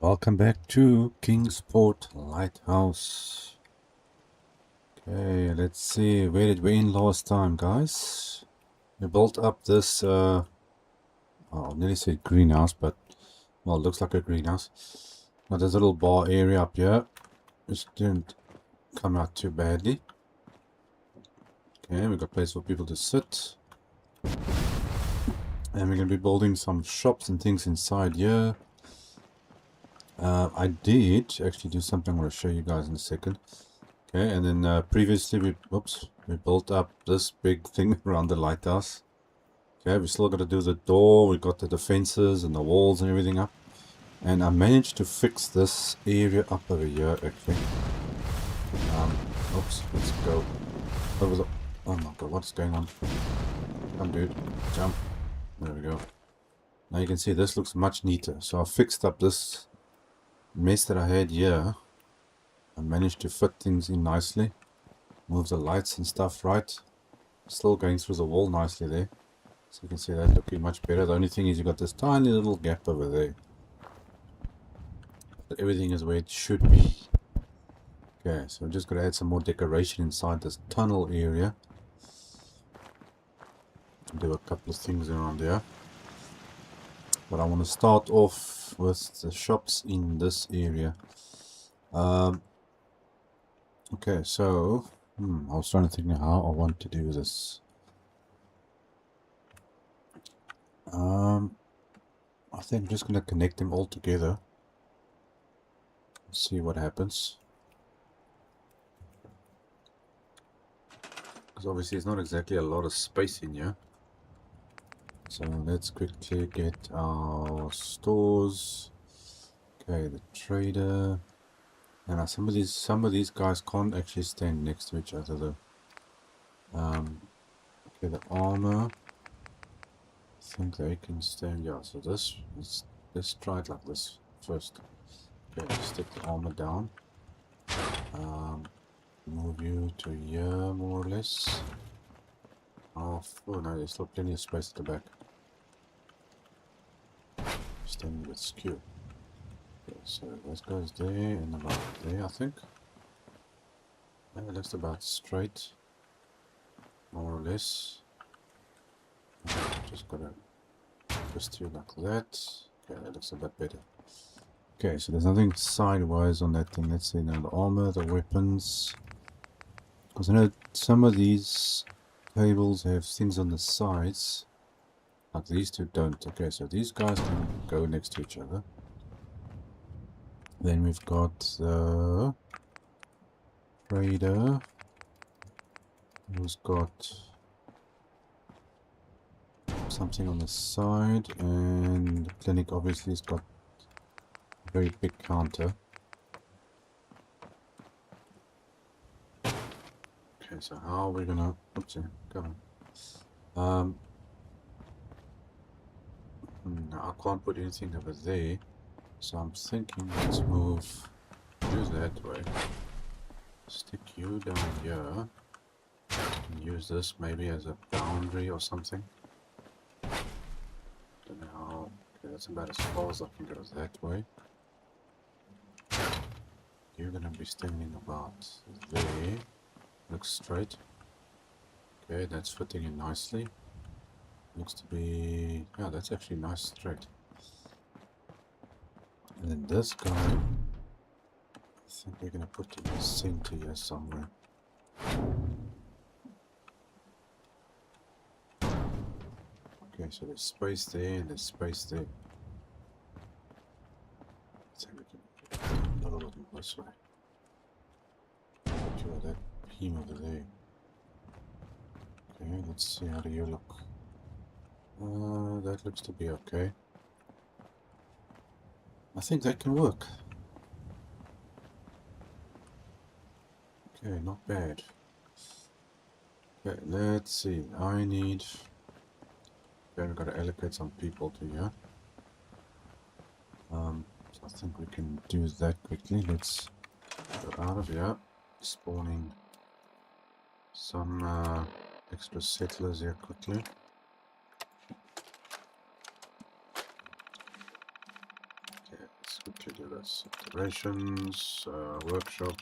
Welcome back to Kingsport Lighthouse. Okay, let's see, where did we end last time, guys? We built up this, I'll nearly say greenhouse, but, well, it looks like a greenhouse. But there's a little bar area up here, which didn't come out too badly. Okay, we've got a place for people to sit. And we're going to be building some shops and things inside here. I did actually do something I'm going to show you guys in a second. Okay, and then previously we built up this big thing around the lighthouse. Okay, we still got to do the door, we got the defenses and the walls and everything up. And I managed to fix this area up over here actually. Oops, let's go over the... Oh my god, what's going on? Come dude, jump. There we go. Now you can see this looks much neater. So I fixed up this mess that I had here. I managed to fit things in nicely. Move the lights and stuff right. Still going through the wall nicely there. So you can see that looking much better. The only thing is you got this tiny little gap over there. But everything is where it should be. Okay, so we're just going to add some more decoration inside this tunnel area. Do a couple of things around there. But I want to start off with the shops in this area. Okay, so I was trying to think how I want to do this. I think I'm just going to connect them all together. See what happens. Because obviously it's not exactly a lot of space in here. So let's quickly get our stores. Okay, the trader. And some of these guys can't actually stand next to each other though. Okay, the armor. I think they can stand. Yeah. So let's try it like this first. Okay, stick the armor down. Move you to here more or less. Oh no, there's still plenty of space at the back. Standing with skew. Okay, so that goes there and about there, I think. That looks about straight, more or less. Just gotta twist you like that. Okay, that looks a bit better. Okay, so there's nothing sideways on that thing. Let's see now the armor, the weapons. Because I know some of these tables have things on the sides. Like these two don't. Okay, so these guys can go next to each other. Then we've got the trader, who's got something on the side, and the clinic obviously has got a very big counter. Okay, so how are we gonna... Oops, come on. I can't put anything over there, so I'm thinking let's move you that way. Stick you down here. And use this maybe as a boundary or something. Don't know how. Okay, that's about as far as I can go that way. You're gonna be standing about there. Looks straight. Okay, that's fitting in nicely. Looks to be... yeah, that's actually nice straight. And then this guy, I think we're gonna put in the center here somewhere. Okay, so there's space there and there's space there. I think we can put a little bit this way. Put that beam over there. Okay, let's see, how do you look? That looks to be okay. I think that can work. Okay, not bad. Okay, let's see. I need... okay, we've got to allocate some people to here. So I think we can do that quickly. Let's go out of here. Spawning some extra settlers here quickly. Okay, do this. Operations, workshop,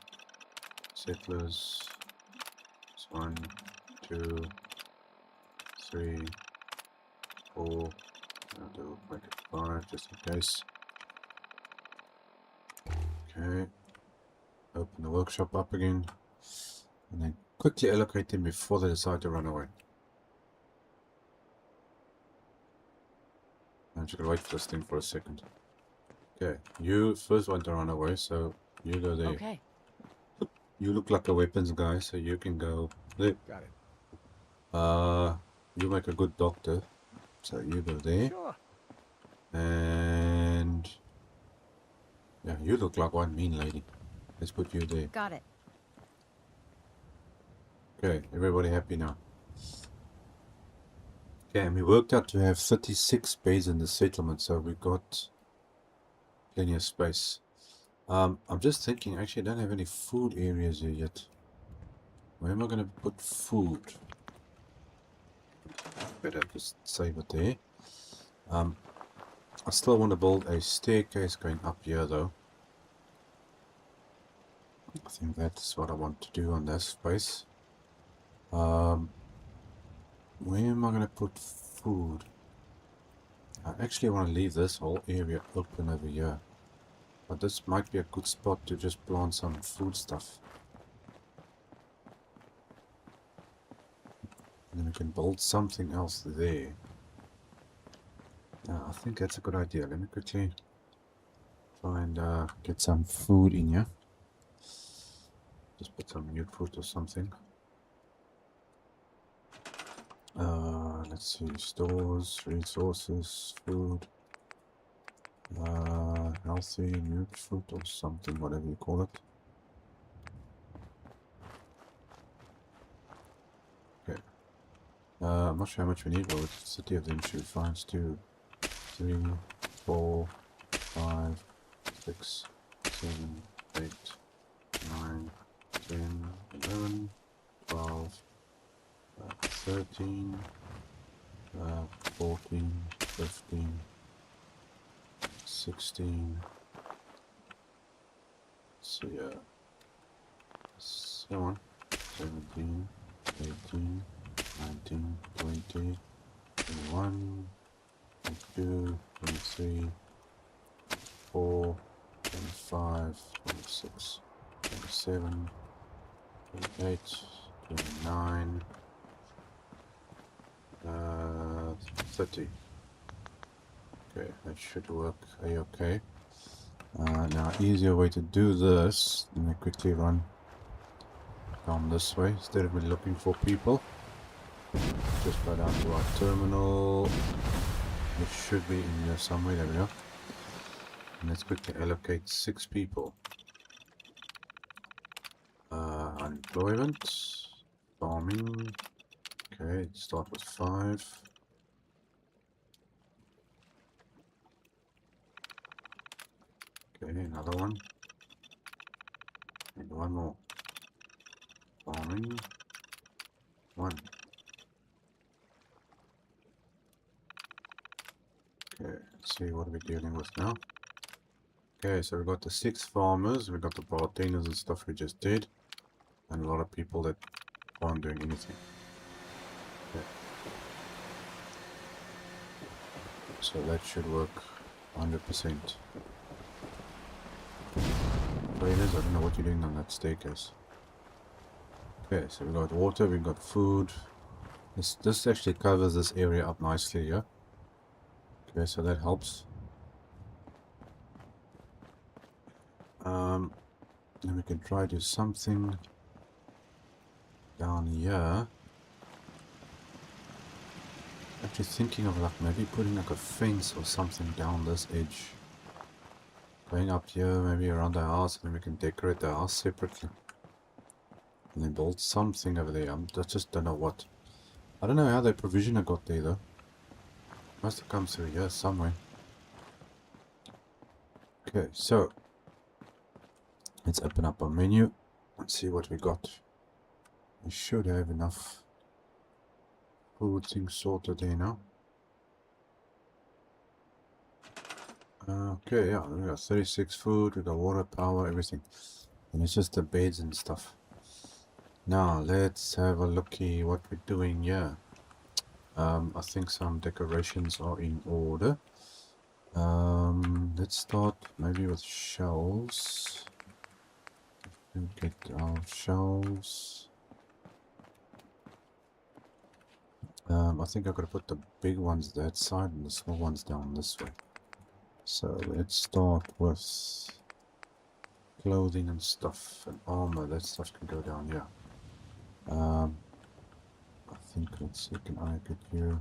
settlers. It's 1, 2, 3, 4. I'll do make it 5 just in case. Okay. Open the workshop up again. And then quickly allocate them before they decide to run away. I'm just gonna wait for this thing for a second. Okay, you first want to run away, so you go there. Okay. You look like a weapons guy, so you can go there. Got it. You make a good doctor, so you go there. Sure. And yeah, you look like one mean lady. Let's put you there. Got it. Okay, everybody happy now. Okay, and we worked out to have 36 beds in the settlement, so we've got plenty of space. I'm just thinking, actually I don't have any food areas here yet. Where am I going to put food? Better just save it there. I still want to build a staircase going up here though. I think that's what I want to do on this space. Where am I going to put food? I actually want to leave this whole area open over here. But this might be a good spot to just plant some food stuff. And then we can build something else there. I think that's a good idea. Let me quickly try and get some food in here. Just put some new fruit or something. Let's see, stores, resources, food, healthy, new fruit or something, whatever you call it. Okay. I'm not sure how much we need, but the city of them should be fine. 2, 3, 4, 5, 6, 7, 8, 9, 10, 11, 12, 13, 14, 15, 16, so yeah, so on, 17, 18, 19, 20, 21, 22, 23, 24, 25, 26, 27, 28, 29, 30. Okay, that should work a-okay. Now, easier way to do this, let me quickly run down this way instead of me looking for people. Just go down to our terminal. It should be in here somewhere. There we go. And let's quickly allocate 6 people. Unemployment, farming. Okay, start with 5. Okay, another one. And one more. Farming. 1. Okay, let's see what we're dealing with now. Okay, so we got the 6 farmers, we got the bartenders and stuff we just did, and a lot of people that aren't doing anything. Okay. So that should work 100%. Traders, I don't know what you're doing on that staircase. Okay, so we got water, we got food. This actually covers this area up nicely, yeah? Okay, so that helps. Then we can try to do something down here. Actually thinking of like maybe putting like a fence or something down this edge. Going up here, maybe around the house, and then we can decorate the house separately. And then build something over there. I just don't know what. I don't know how that provision I got there though. Must have come through here somewhere. Okay, so let's open up our menu and see what we got. We should have enough food things sorted there now. Okay, yeah, we got 36 food, we got water, power, everything. And it's just the beds and stuff. Now, let's have a looky what we're doing here. I think some decorations are in order. Let's start maybe with shelves. We'll get our shelves. I think I've got to put the big ones that side and the small ones down this way. So let's start with clothing and stuff and armor. That stuff can go down here. I think let's see, can I get you?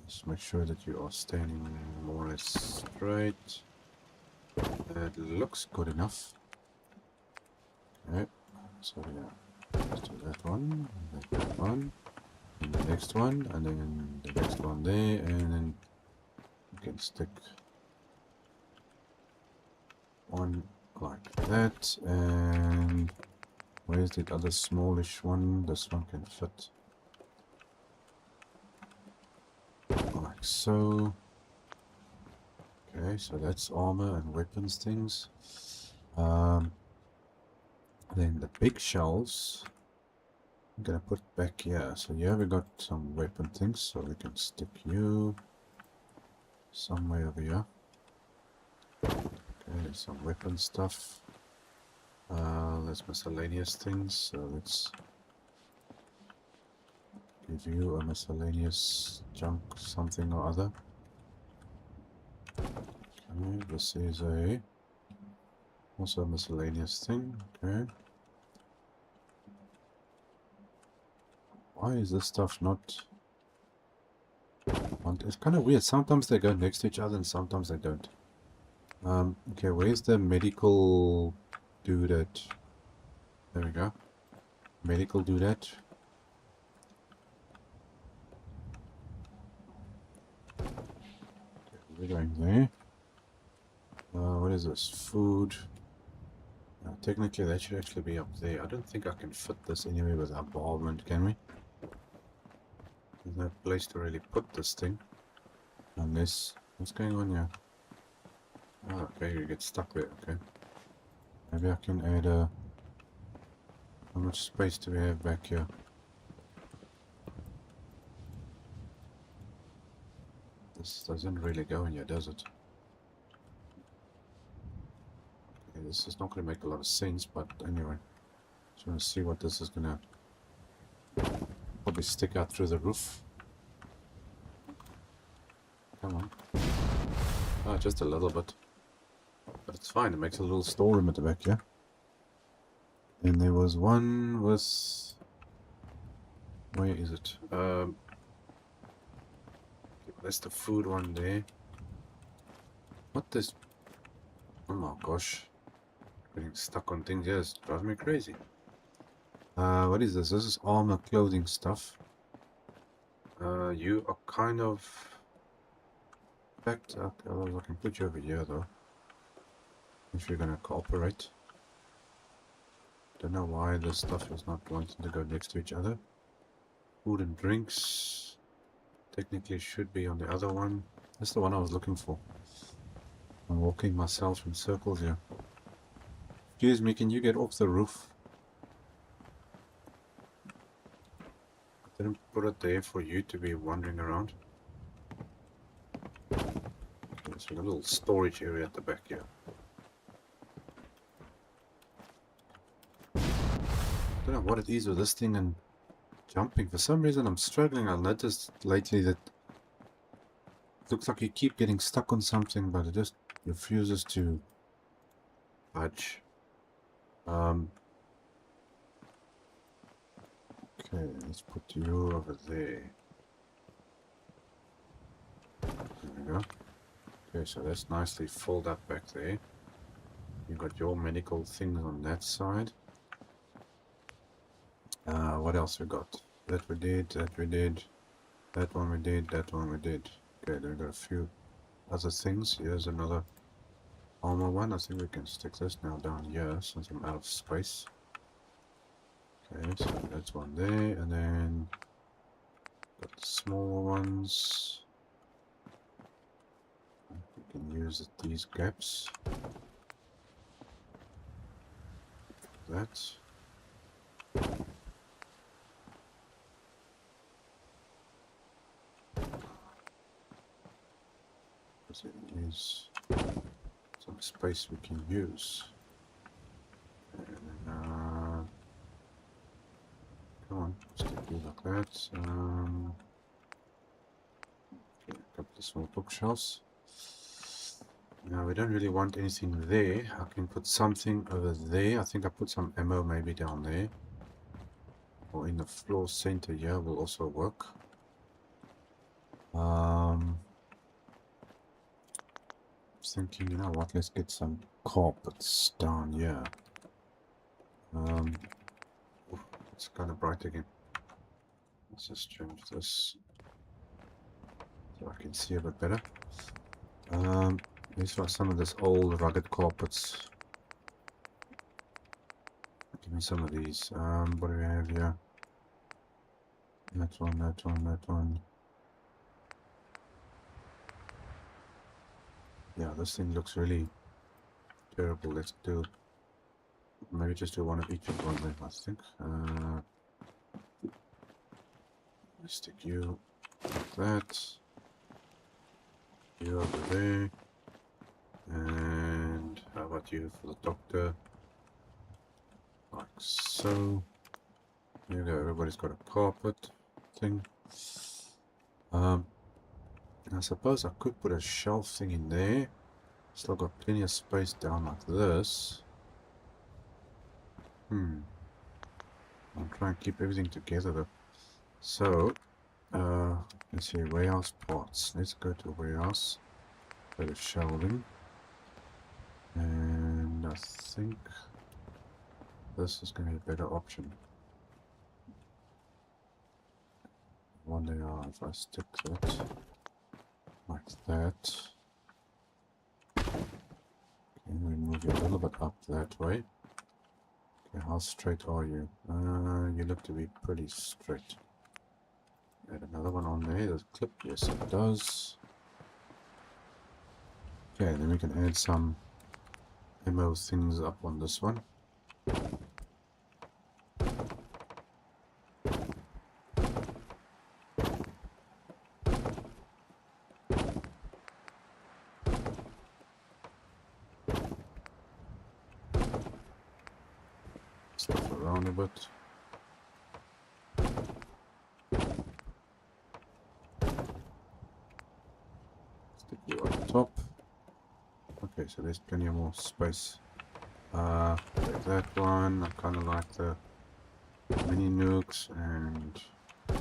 Just make sure that you are standing more or less straight. That looks good enough. Okay, so yeah, let's do that one, and that one, and the next one, and then the next one there, and then you can stick one like that, and where's the other smallish one? This one can fit like so. Okay, so that's armor and weapons things. Then the big shelves I'm gonna put back here. So here we got some weapon things, so we can stick you somewhere over here. Okay, some weapon stuff. There's miscellaneous things, so let's give you a miscellaneous junk something or other. Okay, this is also a miscellaneous thing. Okay. Why is this stuff not... It's kind of weird. Sometimes they go next to each other and sometimes they don't. Okay, where's the medical doodad? There we go. Medical doodad. Okay, we're going there. What is this? Food. Technically, that should actually be up there. I don't think I can fit this anywhere without bombardment, can we? There's no place to really put this thing. Unless... What's going on here? Oh, okay, you get stuck there, okay. Maybe I can add a... How much space do we have back here? This doesn't really go in here, does it? Okay, this is not going to make a lot of sense, but anyway. Just want to see what this is going to... Probably stick out through the roof. Come on. Oh, just a little bit. But it's fine, it makes a little storeroom at the back, yeah? And there was one with... Where is it? That's the food one there. What is... Oh my gosh. Getting stuck on things, yes, drives me crazy. What is this? This is armor clothing stuff. You are kind of... backed up. I can put you over here though. If you're gonna cooperate. Don't know why this stuff is not wanting to go next to each other. Food and drinks. Technically should be on the other one. That's the one I was looking for. I'm walking myself in circles here. Excuse me, can you get off the roof? I didn't put it there for you to be wandering around. Okay, so a little storage area at the back here. I don't know what it is with this thing and jumping. For some reason I'm struggling. I've noticed lately that it looks like you keep getting stuck on something, but it just refuses to budge. Okay, let's put you over there. There we go. Okay, so that's nicely filled up back there. You got your medical things on that side. What else we got? That we did, that we did. That one we did, that one we did. Okay, then we got a few other things. Here's another armor one. I think we can stick this now down here since I'm out of space. Okay, so that's one there, and then got the smaller ones. can use these gaps. That. Because it is some space we can use. And, come on, stick you like that. Okay, a couple of small bookshelves. Now we don't really want anything there. I can put something over there. I think I put some ammo maybe down there. Or in the floor center here will also work. Thinking, you know what, let's get some carpets down here. It's kind of bright again. Let's just change this so I can see a bit better. These are some of this old rugged carpets. Give me some of these. What do we have here? That one, that one, that one. Yeah, this thing looks really terrible. Let's do, maybe just do one of each of one there, I think. Stick you like that. You over there. And how about you for the doctor? Like so. There you go, everybody's got a carpet thing. I suppose I could put a shelf thing in there. Still got plenty of space down like this. I'll try and keep everything together though. So, let's see, warehouse parts. Let's go to warehouse. Go to shelving. And I think this is going to be a better option. I wonder if I stick that like that. And we move you a little bit up that way. Okay, how straight are you? You look to be pretty straight. Add another one on there. Does it clip? Yes, it does. Okay, then we can add some ammo things up on this one. Stuff around a bit. Stick you on top. Okay, so there's plenty of more space. Like that one. I kind of like the mini nukes and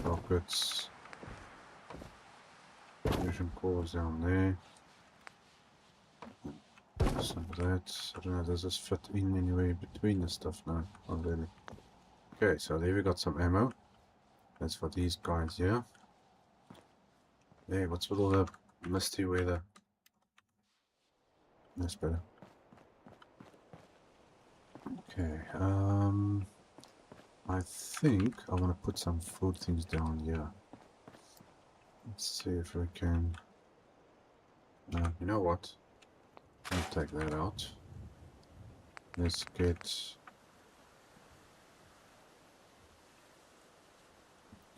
rockets. Fusion cores down there. Some of that. I don't know, does this fit in anywhere between the stuff now? Not really. Okay, so there we got some ammo. That's for these guys here. Hey, what's with all the misty weather? That's better. Okay, I think I want to put some food things down here. Let's see if we can. You know what? I'll take that out. Let's get.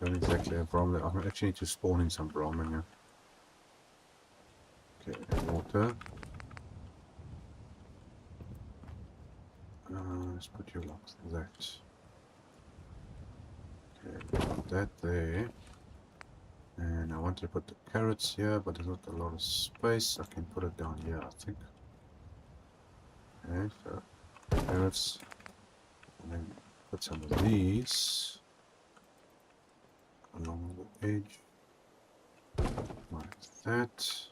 Don't exactly have bromelain. I actually need to spawn in some bromelain here. Okay, water. Let's put you like that. Okay, got that there. And I want to put the carrots here, but there's not a lot of space. I can put it down here, I think. Okay, so carrots. And then put some of these along the edge. Like that.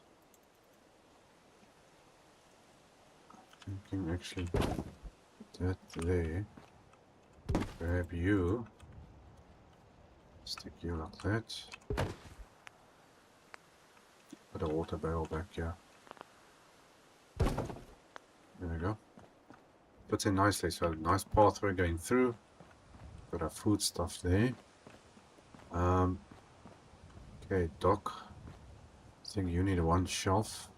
I'm thinking actually that there. Grab you. Stick you like that. Put a water barrel back here. There we go. Puts in nicely, so nice pathway going through. Got our food stuff there. Okay, Doc. I think you need one shelf.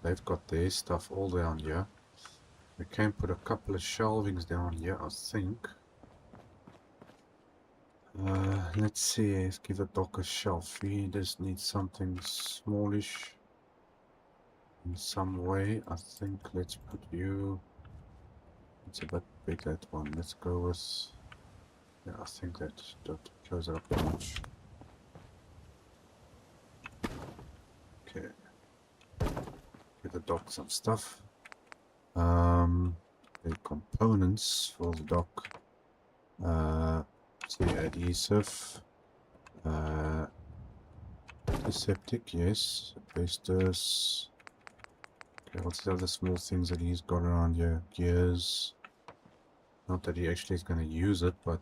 they've got their stuff all down here. We can put a couple of shelvings down here, I think. Let's see, let's give the dog a shelf. He just needs something smallish in some way. I think let's put you... It's a bit big, that one. Let's go with... Yeah, I think that don't close it up too much. Okay. Give the dog some stuff. The components for the dock. The adhesive. Antiseptic, yes. Asbestos. Okay, what's the other small things that he's got around here? Gears. Not that he actually is going to use it, but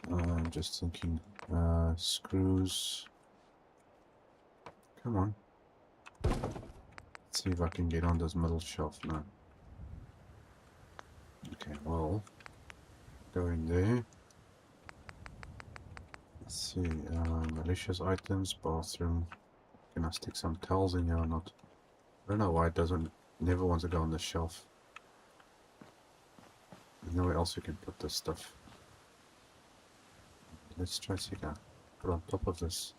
I'm just thinking. Screws. Come on. Let's see if I can get on this middle shelf now. Okay, well, go in there. Let's see, malicious items, bathroom. Can I stick some towels in here or not? I don't know why it never wants to go on the shelf. There's nowhere else you can put this stuff. Let's try to put on top of this.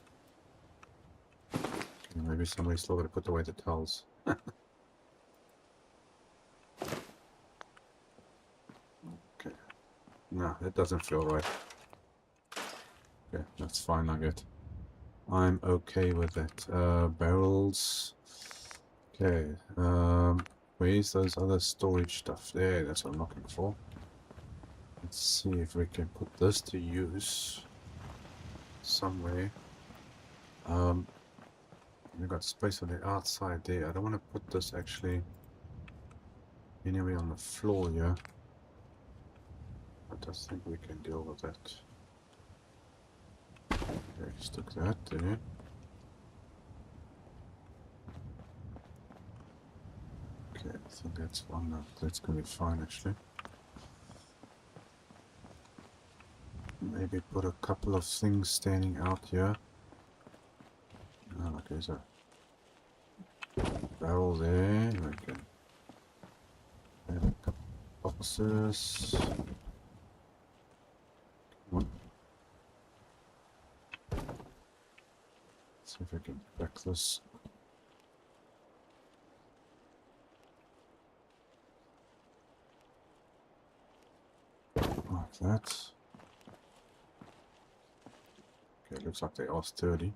Okay, maybe somebody's still going to put away the towels. Okay. No, that doesn't feel right. Okay, that's fine, I get. I'm okay with that. Barrels. Okay, where's those other storage stuff? There, that's what I'm looking for. Let's see if we can put this to use somewhere. We've got space on the outside there. I don't want to put this actually anywhere on the floor here. I just think we can deal with that. Okay, stick that there. Okay, I think that's one. That's going to be fine actually. Maybe put a couple of things standing out here. Oh, okay, so barrel there. We can add a couple boxes. Come on. See if I can back this. Like that. Okay, looks like they are sturdy.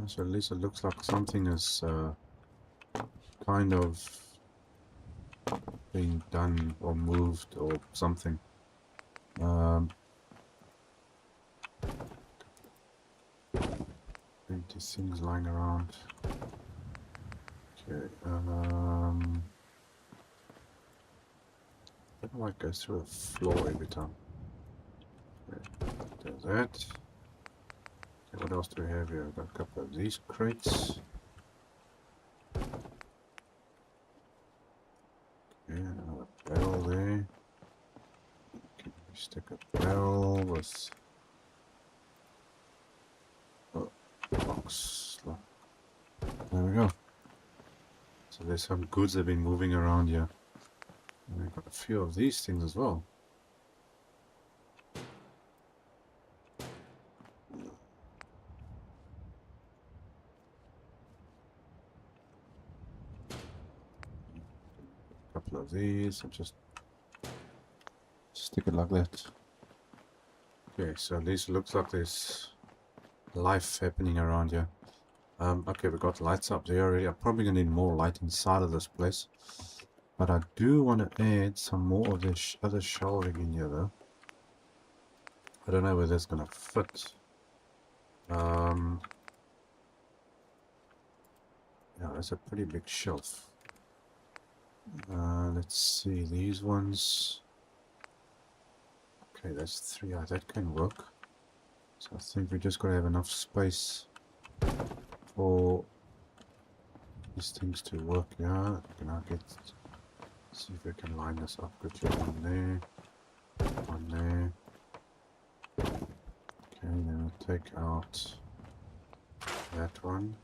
So at least it looks like something is kind of being done or moved or something. Empty things lying around. Okay, I don't know why it goes through the floor every time. Okay, do that. Okay, what else do we have here? We've got a couple of these crates. Okay, another barrel there. Can we stick a barrel with box? There we go. So there's some goods that have been moving around here. And we've got a few of these things as well. A couple of these, and just stick it like that. Okay, so at least it looks like there's life happening around here. Okay, we got lights up there already. I'm probably gonna need more light inside of this place. But I do want to add some more of this other shelving in here though. I don't know where that's gonna fit. Yeah, that's a pretty big shelf. Let's see, these ones. Okay, that's 3. That can work. So I think we just gotta have enough space for these things to work. Yeah, can I get? See if we can line this up. Good job. One there. One there. then we'll take out that one.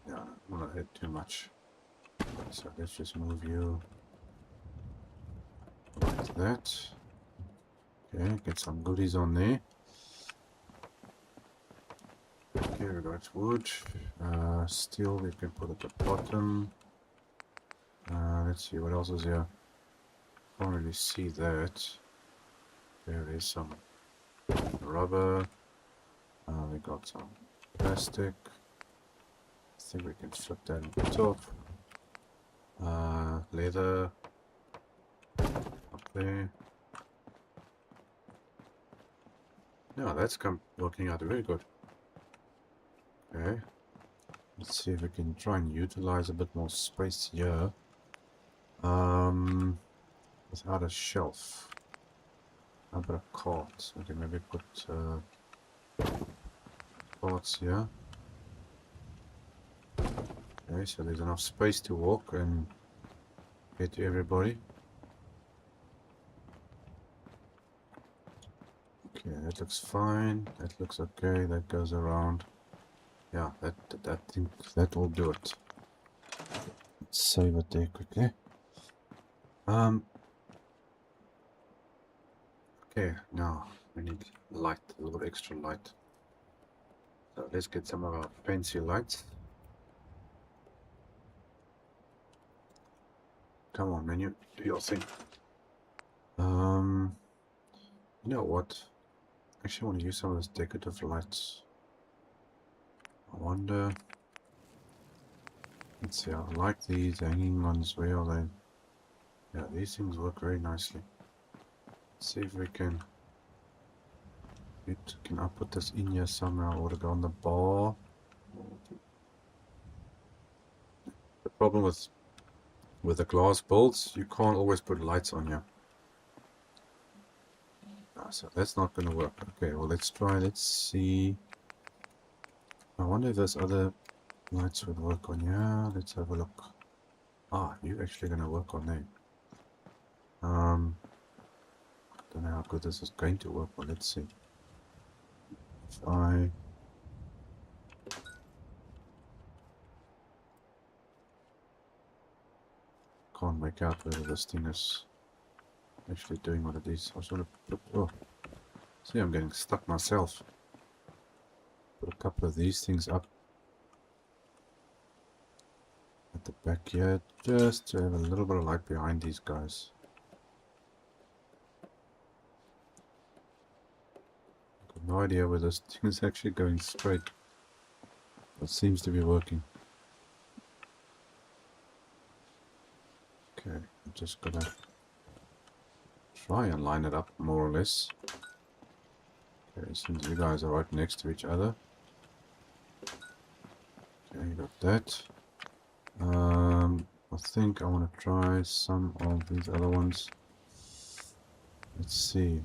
Yeah, I don't want to hit too much. So let's just move you like that. Okay, get some goodies on there. Okay, we got wood. Steel we can put at the bottom. Let's see, what else is here? Can't really see that. There is some rubber. We got some plastic. I think we can flip that on top. Leather up there. Yeah, that's working out very good. Okay. Let's see if we can try and utilize a bit more space here. Without a shelf. How about a cart? We can maybe put carts here. Okay, so there's enough space to walk and get to everybody. Okay, that looks fine. That looks okay. That goes around. Yeah, I think that will do it. Let's save it there quickly. Okay, now we need light, a little extra light. So let's get some of our fancy lights. Come on, menu, do your thing. You know what? Actually, I want to use some of those decorative lights. I wonder. Let's see, I like these hanging ones. Where are they? Yeah, these things work very nicely. Let's see if we can. Can I put this in here somehow, or to go on the bar? The problem with the glass bolts, you can't always put lights on here. So that's not going to work. Okay, well let's try. Let's see. I wonder if those other lights would work on here. Let's have a look. Ah, you're actually going to work on there. I don't know how good this is going to work, but let's see. If I can't make out whether this thing is actually doing what it is. I should have put, oh, see, I'm getting stuck myself. Put a couple of these things up at the back here, just to have a little bit of light behind these guys. Got no idea where this thing is actually going straight. It seems to be working. Okay, I'm just gonna try and line it up more or less. Okay, since you guys are right next to each other. Okay, you got that. I think I want to try some of these other ones. Let's see.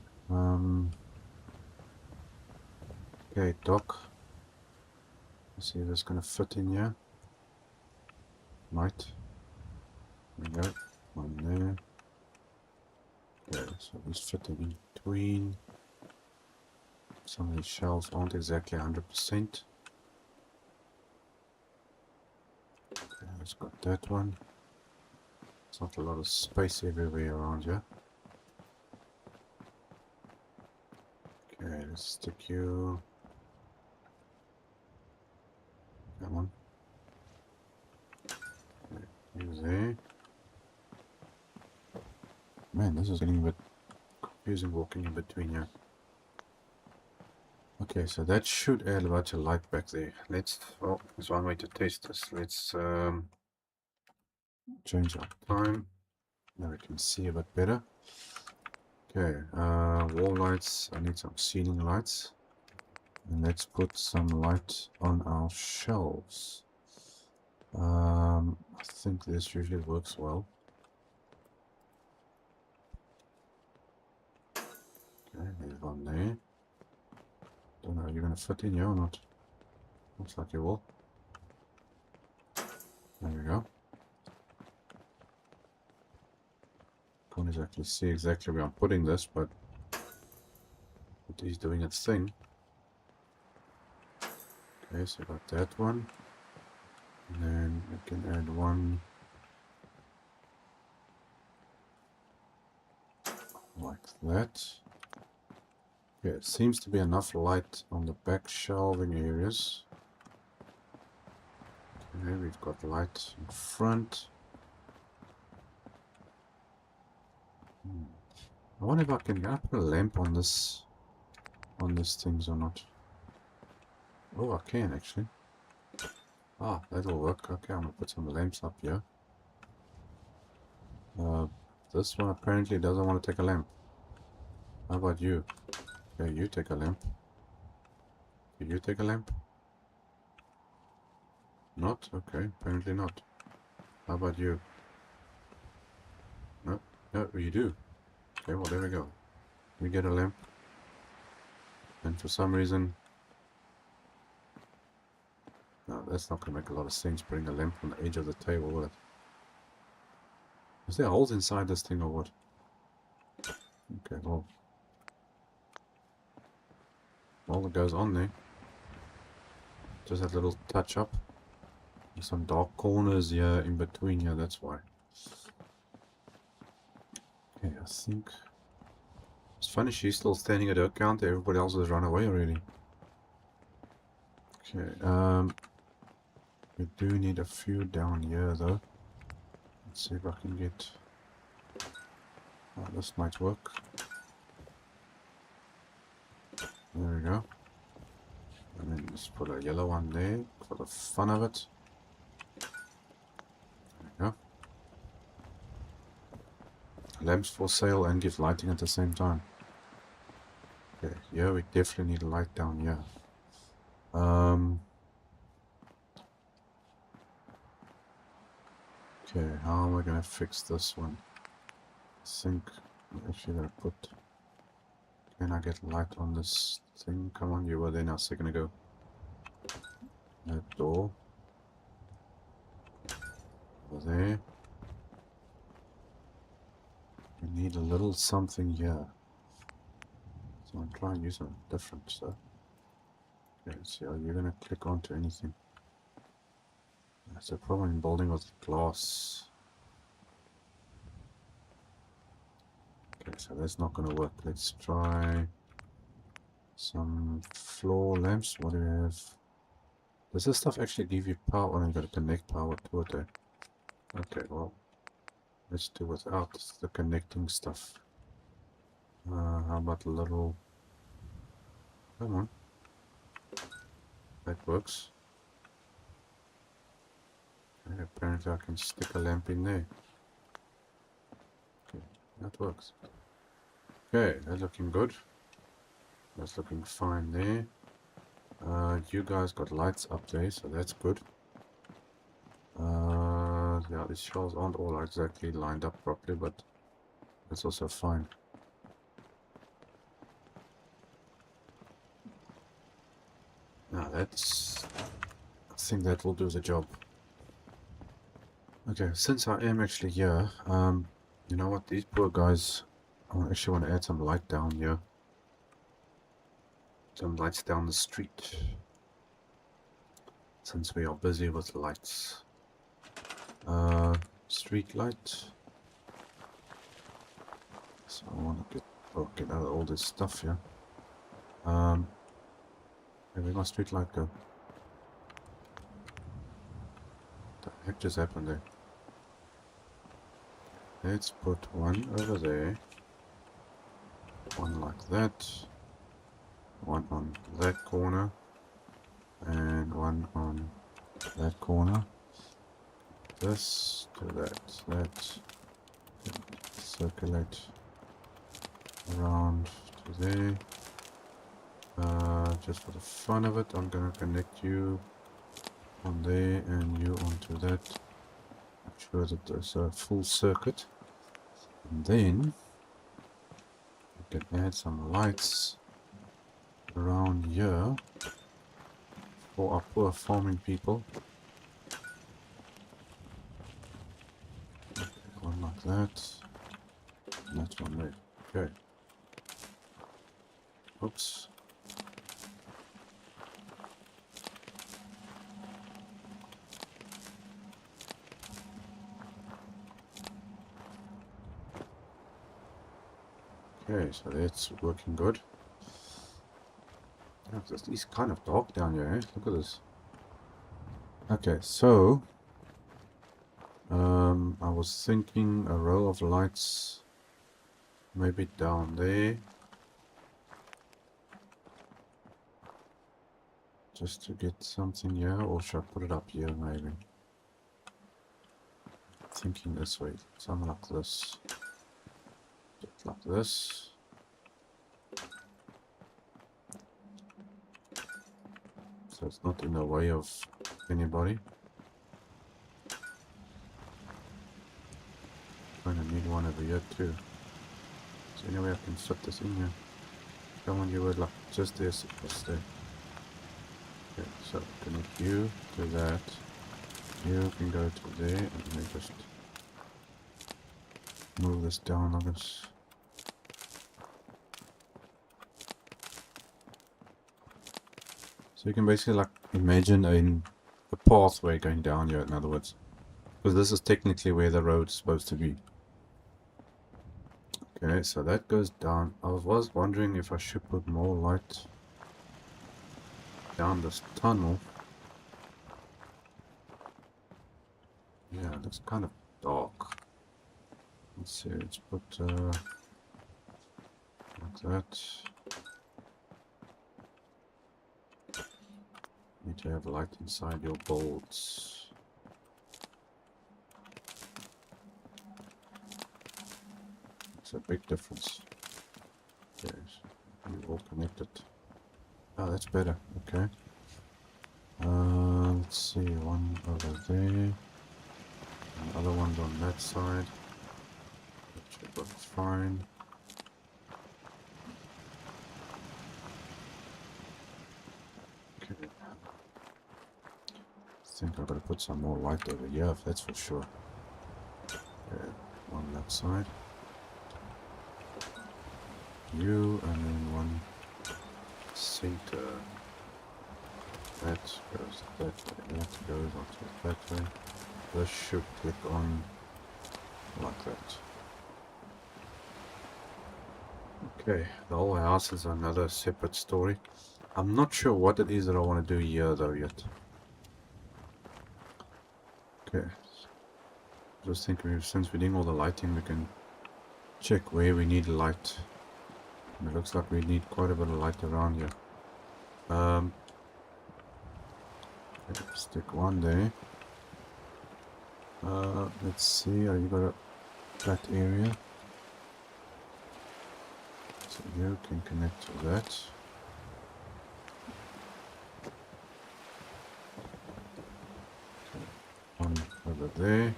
Okay, dock. Let's see if it's gonna fit in here. Might. There we go. One there. Okay, so this fitting in between. Some of these shelves aren't exactly 100%. Okay, let's got that one. It's not a lot of space everywhere around here. Okay, let's stick you. Come on. Okay, you there. Man, this is getting a bit confusing walking in between here. Okay, so that should add a bunch of light back there. Let's, well, there's one way to test this. Let's change our time. Now we can see a bit better. Okay, wall lights. I need some ceiling lights. And let's put some light on our shelves. I think this usually works well. Okay, there's one there. Don't know, are you going to fit in here or not? Looks like you will. There we go. Can't exactly see exactly where I'm putting this, but But he's doing its thing. Okay, so got that one. And then we can add one like that. Yeah, it seems to be enough light on the back shelving areas. Okay, we've got light in front. I wonder if I can put a lamp on this things or not. Oh, I can actually. Ah, that'll work. Okay, I'm gonna put some lamps up here. This one apparently doesn't want to take a lamp. How about you? Okay, you take a lamp. Do you take a lamp? Not? Okay, apparently not. How about you? No? No, you do. Okay, well, there we go. We get a lamp. And for some reason... No, that's not going to make a lot of sense, putting a lamp on the edge of the table, will it? Is there holes inside this thing or what? Okay, well... All that goes on there. Just that little touch up. There's some dark corners here in between here, that's why. Okay, I think... It's funny, she's still standing at her counter, everybody else has run away already. Okay, we do need a few down here though. Let's see if I can get... Oh, this might work. There we go. And then just put a yellow one there for the fun of it. There we go. Lamps for sale and give lighting at the same time. Okay, yeah, we definitely need a light down here. Okay, how am I gonna fix this one? I think I'm actually gonna put... Can I get light on this thing? Come on, you were there now a second ago. That door. Over there. We need a little something here. So I'm trying to use something different stuff. Okay, let's see, are you gonna click onto anything? That's a problem in building with glass. Okay, so that's not gonna work. Let's try some floor lamps. What do we have? Does this stuff actually give you power? Oh, you gotta connect power to it there. Okay, well, let's do without the connecting stuff. How about a little... Come on. That works. Okay, apparently I can stick a lamp in there. Okay, that works. Okay, that's looking good. That's looking fine there. You guys got lights up there, so that's good. Yeah, these shelves aren't all exactly lined up properly, but that's also fine. Now that's... I think that will do the job. Okay, since I am actually here, you know what, these poor guys, I actually want to add some light down here. Some lights down the street. Since we are busy with lights. Street light. So I want to get out of all this stuff here. Where'd my street light go? What the heck just happened there? Let's put one over there. One like that. One on that corner. And one on that corner. This to that. Circulate around to there. Just for the fun of it, I'm gonna connect you on there and you onto that. Make sure that there's a full circuit. And then we can add some lights around here for our poor farming people. Okay, one like that. And that's one there. Okay. Oops. Okay, so that's working good. Oh, it's kind of dark down here, eh? Look at this. Okay, so I was thinking a row of lights maybe down there, just to get something here, or should I put it up here maybe? Thinking this way, something like this, just like this. So it's not in the way of anybody. Kind of need one over here too. So anyway, I can fit this in here. Come on, you were like just there, supposed to. Okay, so connect you to that. You can go to there, and let me just move this down, I guess. So you can basically like imagine a pathway going down here, in other words. Because this is technically where the road's supposed to be. Okay, so that goes down. I was wondering if I should put more light down this tunnel. Yeah, it looks kind of dark. Let's see, let's put like that. Need to have light inside your bolts. It's a big difference. Yes, you all connected. Oh, that's better. Okay. Let's see, one over there. Another one's on that side. That should work fine. Okay. I think I've got to put some more light over here, that's for sure. Okay, one that side. You, and then one center. That goes that way, that goes onto that way. This should click on like that. Okay, the whole house is another separate story. I'm not sure what it is that I want to do here though yet. Okay, just thinking since we're doing all the lighting, we can check where we need light. And it looks like we need quite a bit of light around here. Stick one there. Let's see, are you got a flat area? So you can connect to that. Okay. One over there.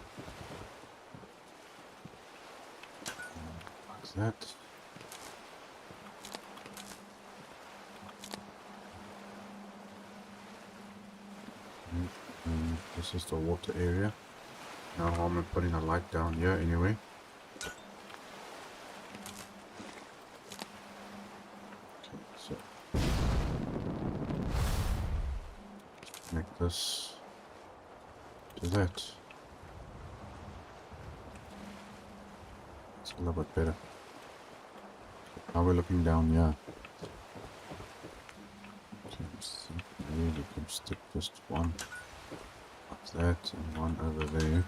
Like that. And this is the water area. Now I'm putting a light down here anyway. Okay, so connect this to that. It's a little bit better. Now we're looking down here. Okay, so maybe we can stick just one like that and one over there.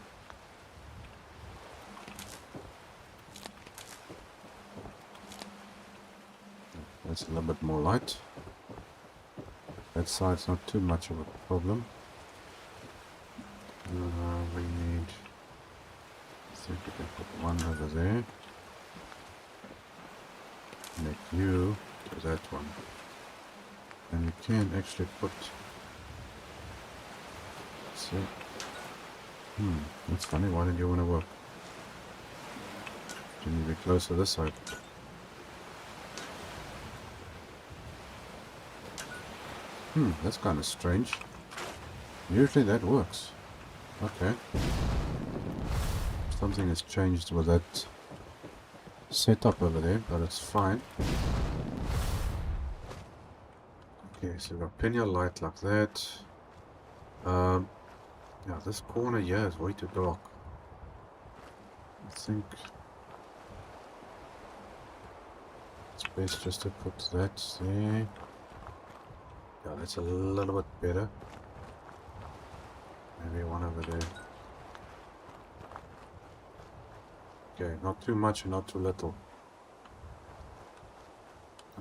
That's a little bit more light. That side's not too much of a problem. We need, I think we can put one over there. Connect you to that one. And we can actually put, see, that's funny, why did you want to work? You need to be closer this side. That's kind of strange. Usually that works. Okay. Something has changed with that setup over there, but it's fine. Okay, so we've got plenty of light like that. Yeah, this corner here is way too dark. I think it's best just to put that there. Yeah, that's a little bit better. Maybe one over there. Okay, not too much and not too little.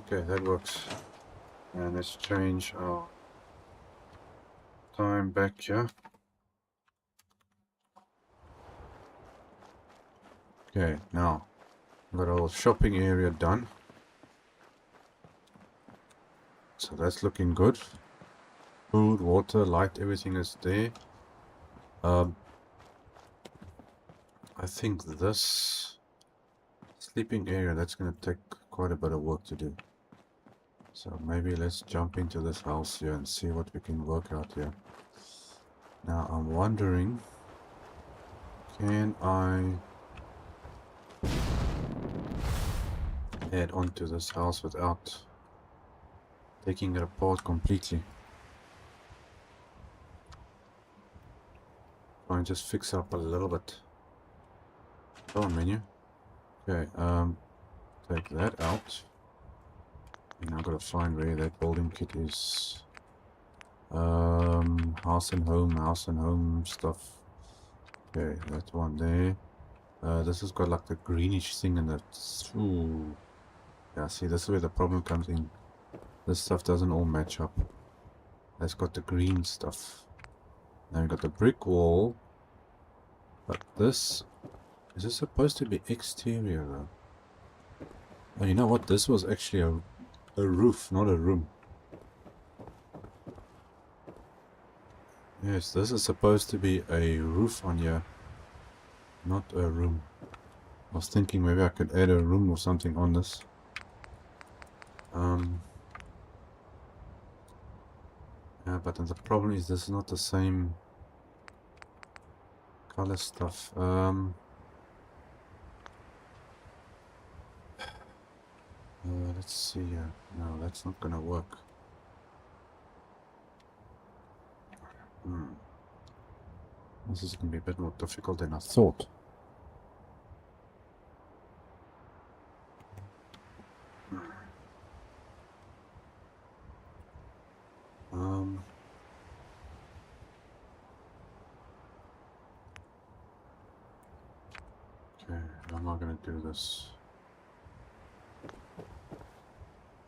Okay, that works. And let's change our time back here. Okay, now got our shopping area done. So that's looking good. Food, water, light, everything is there. I think this sleeping area, that's going to take quite a bit of work to do. So maybe let's jump into this house here and see what we can work out here. Now I'm wondering, can I add on to this house without taking it apart completely? Try and just fix up a little bit. Go on, menu. Okay, take that out. And I've got to find where that building kit is. House and home stuff. Okay, that one there. This has got like the greenish thing in it. Ooh. Yeah, see, this is where the problem comes in. This stuff doesn't all match up. That's got the green stuff. Now we got the brick wall. But this... Is this supposed to be exterior though? Oh, you know what? This was actually a roof, not a room. Yes, this is supposed to be a roof on here, not a room. I was thinking maybe I could add a room or something on this. Yeah, but then the problem is this is not the same color stuff. Let's see here. No, that's not gonna work. This is gonna be a bit more difficult than I thought. Okay, how am I gonna do this?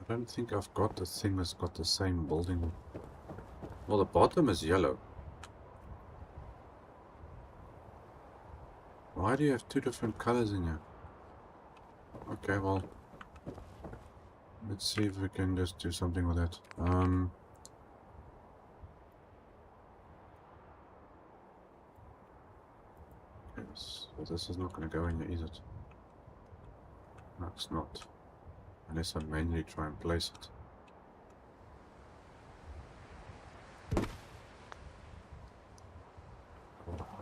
I don't think I've got the thing that's got the same building. Well, the bottom is yellow. Why do you have two different colors in here? Okay, well, let's see if we can just do something with that. Okay, so this is not going to go in here, is it? No, it's not. Unless I manually try and place it.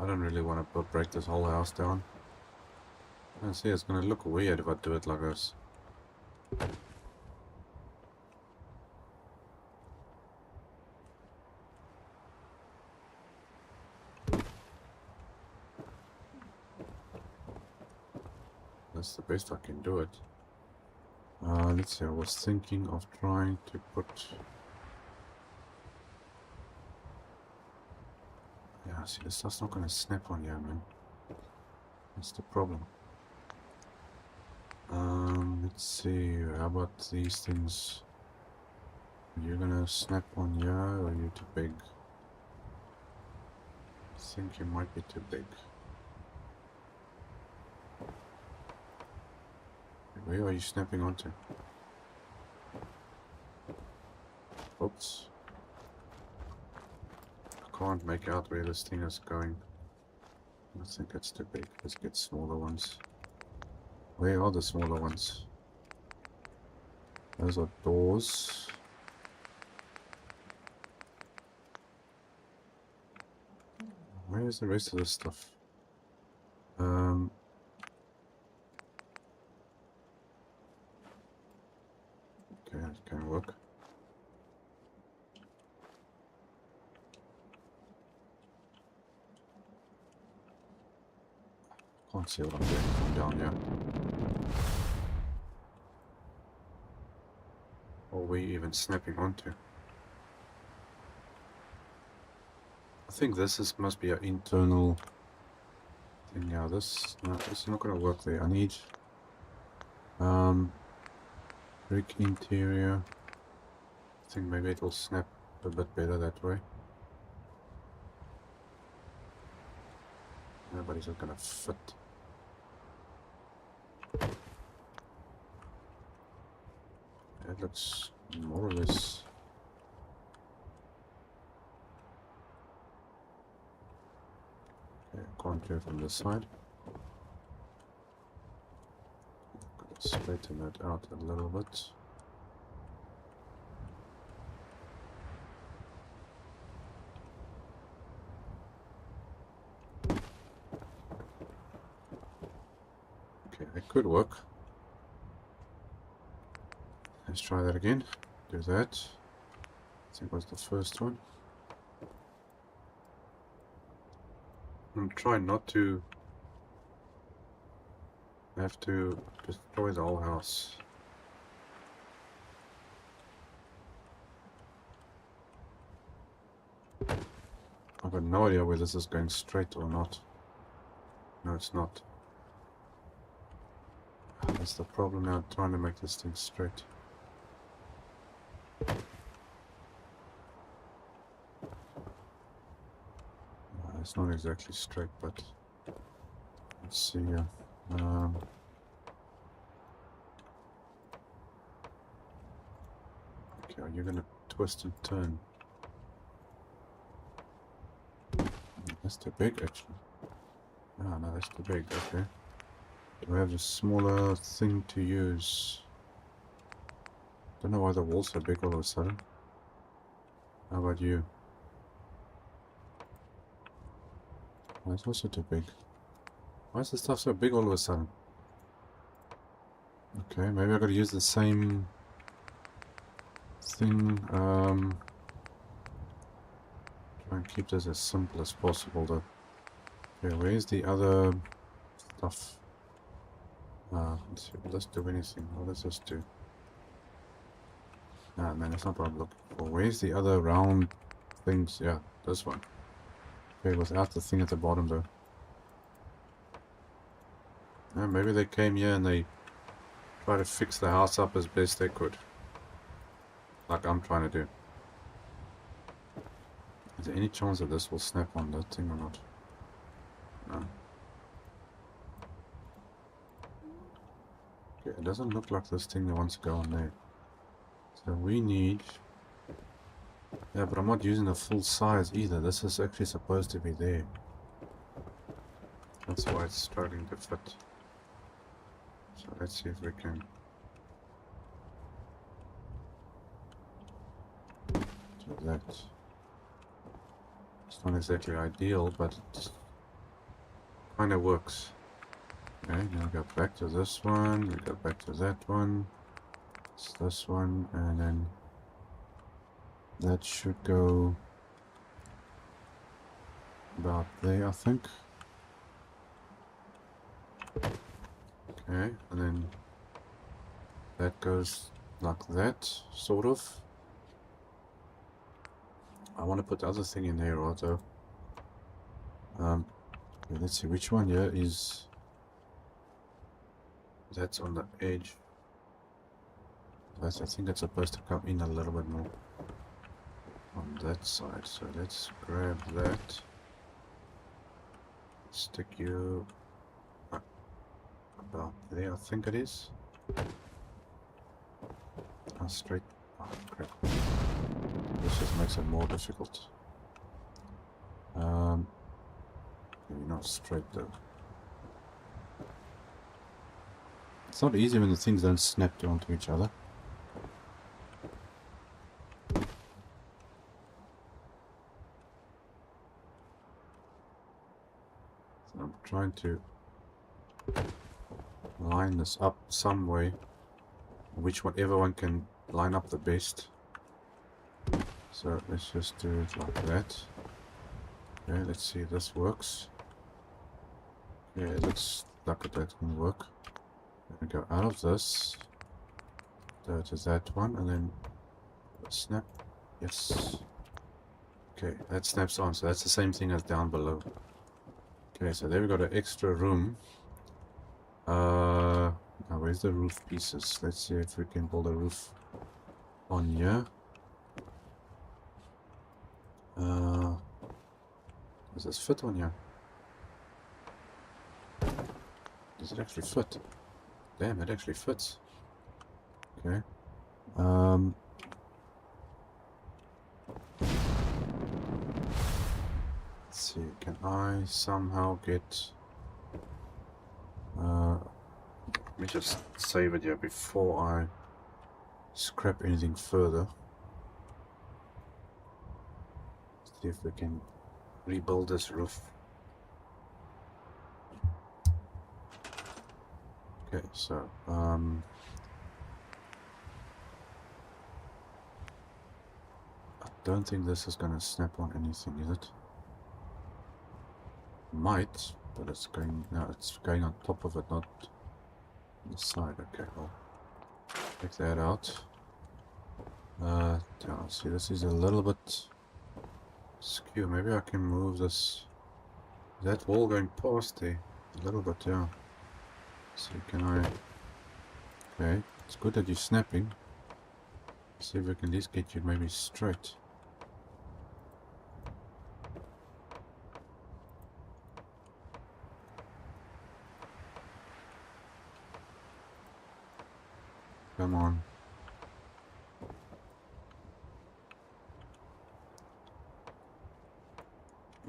I don't really want to break this whole house down. I see, it's going to look weird if I do it like this. That's the best I can do it. Let's see, I was thinking of trying to put... Yeah, see, this stuff's not going to snap on here, man. That's the problem. Let's see, how about these things? You're gonna snap on here, or you're too big? I think you might be too big. Where are you snapping onto? Oops. I can't make out where this thing is going. I think it's too big. Let's get smaller ones. Where are the smaller ones? Those are doors. Where is the rest of this stuff? Okay, it can work. Can't see what I'm doing from down here. Or we even snapping onto. I think this must be an internal thing. Yeah, this is not gonna work there. I need brick interior. I think maybe it will snap a bit better that way. Yeah, but it's not gonna fit. It looks more or less. Okay, can't do it from this side. Gotta straighten that out a little bit. Okay, it could work. Let's try that again. Do that. I think was the first one. I'm trying not to have to destroy the whole house. I've got no idea whether this is going straight or not. No, it's not. That's the problem now, trying to make this thing straight. It's not exactly straight, but let's see here. Okay, are you gonna twist and turn? That's too big, actually. Ah, no, that's too big. Okay. Do I have a smaller thing to use? Don't know why the wall's so big all of a sudden. How about you? Oh, it's also too big. Why is this stuff so big all of a sudden? Okay, maybe I gotta use the same thing. Try and keep this as simple as possible though. Okay, where's the other stuff? Let's see, will this do anything? What does this do? Ah, man, that's not what I'm looking for. Where's the other round things? Yeah, this one. Okay, without the thing at the bottom though. Yeah, maybe they came here and they tried to fix the house up as best they could. Like I'm trying to do. Is there any chance that this will snap on that thing or not? No. Okay, it doesn't look like this thing that wants to go on there. So we need... Yeah, but I'm not using the full size either. This is actually supposed to be there. That's why it's struggling to fit. So let's see if we can do that. It's not exactly ideal, but it kind of works. Okay, now we go back to this one, we go back to that one. It's this one, and then that should go about there, I think. Okay, and then that goes like that, sort of. I want to put the other thing in there also. Okay, let's see which one here is. That's on the edge. I think it's supposed to come in a little bit more on that side. So let's grab that. Stick you about there, I think it is. Straight. Oh, crap. This just makes it more difficult. Maybe not straight though. It's not easy when the things don't snap onto each other. So I'm trying to line this up some way, whichever one can line up the best. So let's just do it like that. Okay, let's see if this works. Yeah, it looks like that's gonna work. Then we go out of this. Go to that one and then snap. Yes. Okay, that snaps on, so that's the same thing as down below. Okay, so there we got an extra room. Now where's the roof pieces? Let's see if we can build a roof on here. Does this fit on here? Does it actually fit? Damn, it actually fits. Okay. Let's see, can I somehow get... let me just save it here before I scrap anything further. See if we can rebuild this roof. Okay, so I don't think this is gonna snap on anything, is it? Might, but it's going on top of it, not on the side. Okay, well, take that out. Yeah, see, this is a little bit skew. Maybe I can move this. That wall going past there a little bit, yeah. So can I? Okay, it's good that you're snapping. See if we can at least get you maybe straight. Come on.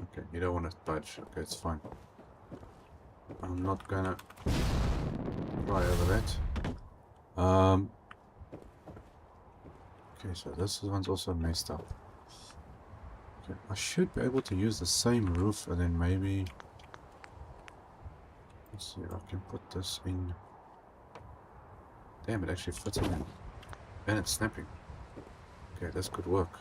Okay, you don't want to budge. Okay, it's fine. I'm not gonna try over that. Okay, so this one's also messed up. Okay, I should be able to use the same roof and then maybe... Let's see if I can put this in. Damn, it actually fits in there. And it's snapping. Okay, this could work.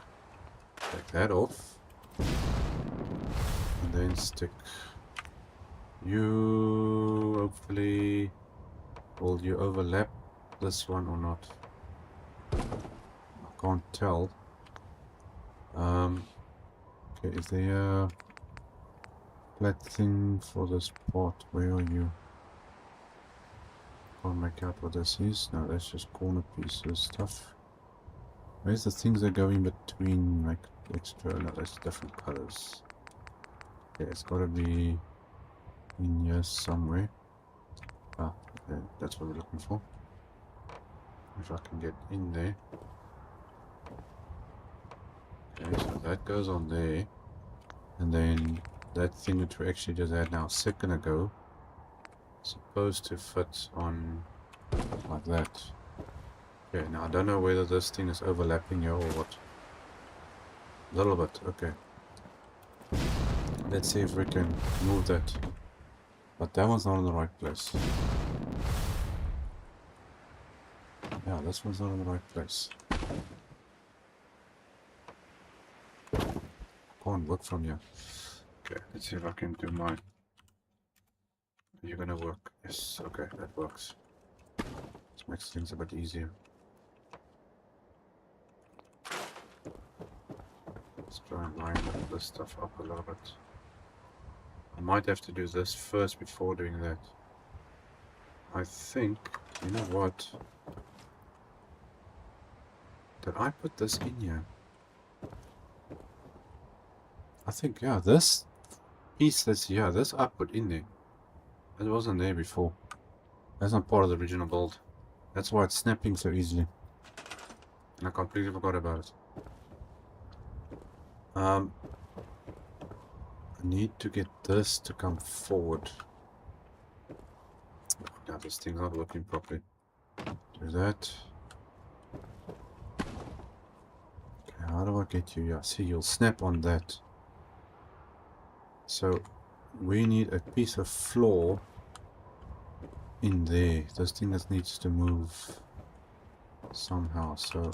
Take that off. And then stick you. Hopefully, will you overlap this one or not? I can't tell. Okay, is there a flat thing for this part? Where are you? Can't make out what this is. No, that's just corner pieces stuff. Where's the things that go in between, like extra? No, that's different colors. Yeah, it's gotta be in here somewhere. Ah, okay, that's what we're looking for. If I can get in there. Okay, so that goes on there. And then that thing that we actually just had now a second ago, supposed to fit on like that. Okay, now I don't know whether this thing is overlapping here or what. A little bit, okay. Let's see if we can move that. But that one's not in the right place. Yeah, this one's not in the right place. Can't work from here. Okay, let's see if I can do mine. Are you gonna work? Yes, okay, that works. This makes things a bit easier. Let's try and line this stuff up a little bit. I might have to do this first before doing that. I think, you know what? Did I put this in here? I think, yeah, this piece that's here, this I put in there. It wasn't there before. That's not part of the original build. That's why it's snapping so easily. And I completely forgot about it. I need to get this to come forward. Now this thing's not working properly. Do that. Okay, how do I get you? Yeah, see, you'll snap on that. So we need a piece of floor in there. This thing that needs to move somehow. So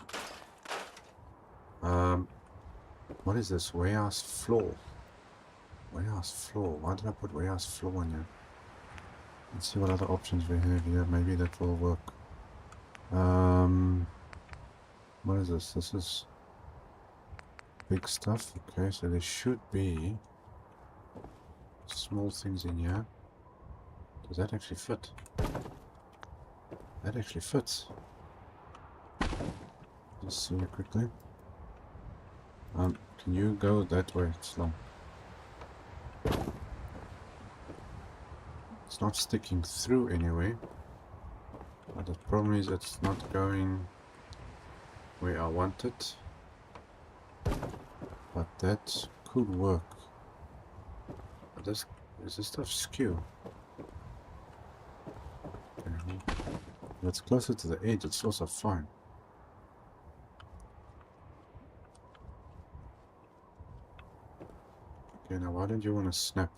what is this? Warehouse floor. Warehouse floor. Why did I put warehouse floor in here? Let's see what other options we have here. Maybe that will work. What is this? This is big stuff. Okay, so there should be small things in here. Does that actually fit? That actually fits. Just see it quickly. Can you go that way? It's long. It's not sticking through anyway. But the problem is it's not going where I want it. But that could work. But this is this stuff skew. Okay. If it's closer to the edge, it's also fine. Okay, now why don't you want to snap?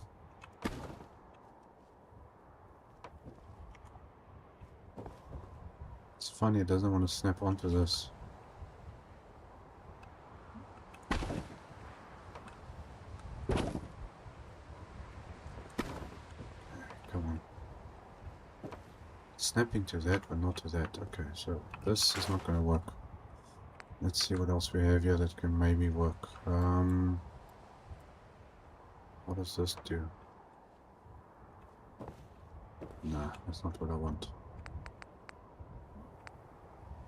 It's funny, it doesn't want to snap onto this. Come on. Snapping to that, but not to that. Okay, so this is not going to work. Let's see what else we have here that can maybe work. What does this do? Nah, that's not what I want.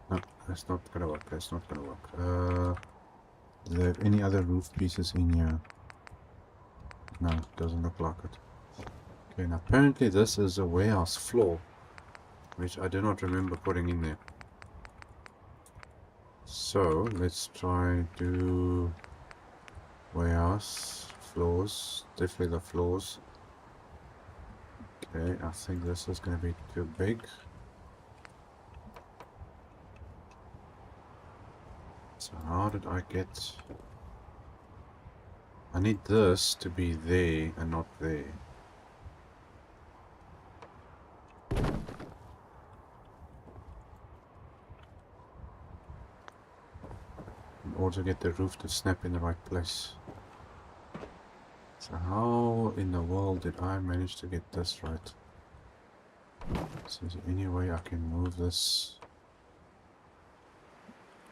No, that's not gonna work. That's not gonna work. Do they have any other roof pieces in here? No, doesn't look like it. Okay, now apparently this is a warehouse floor, which I do not remember putting in there. So let's try do warehouse floors. Definitely the floors. Okay, I think this is going to be too big. So how did I get... I need this to be there and not there. In order to get the roof to snap in the right place. So how in the world did I manage to get this right? So is there any way I can move this?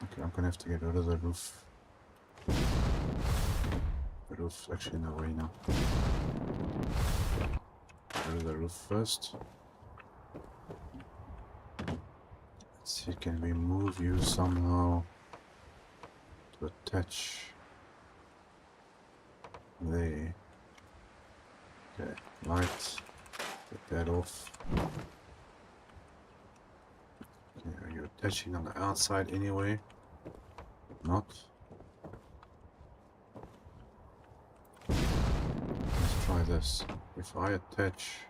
Okay, I'm gonna have to get rid of the roof. The roof's actually in the way now. Get rid of the roof first. Let's see, can we move you somehow to attach there? Okay, light, get that off. Okay, are you attaching on the outside anyway? Not. Let's try this. If I attach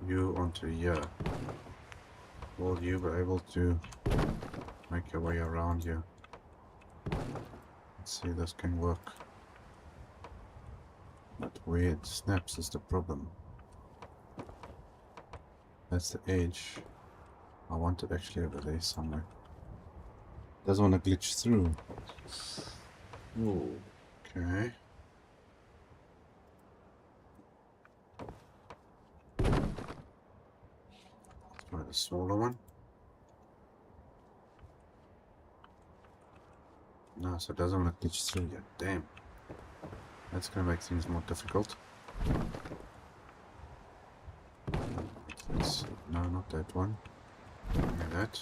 you onto here, will you be able to make your way around here? Let's see, this can work. But where it snaps is the problem. That's the edge. I want it actually over there somewhere. Doesn't want to glitch through. Ooh, okay. Let's try the smaller one. No, so it doesn't want to glitch through yet. Damn. That's going to make things more difficult. Let's see. No, not that one. Maybe that.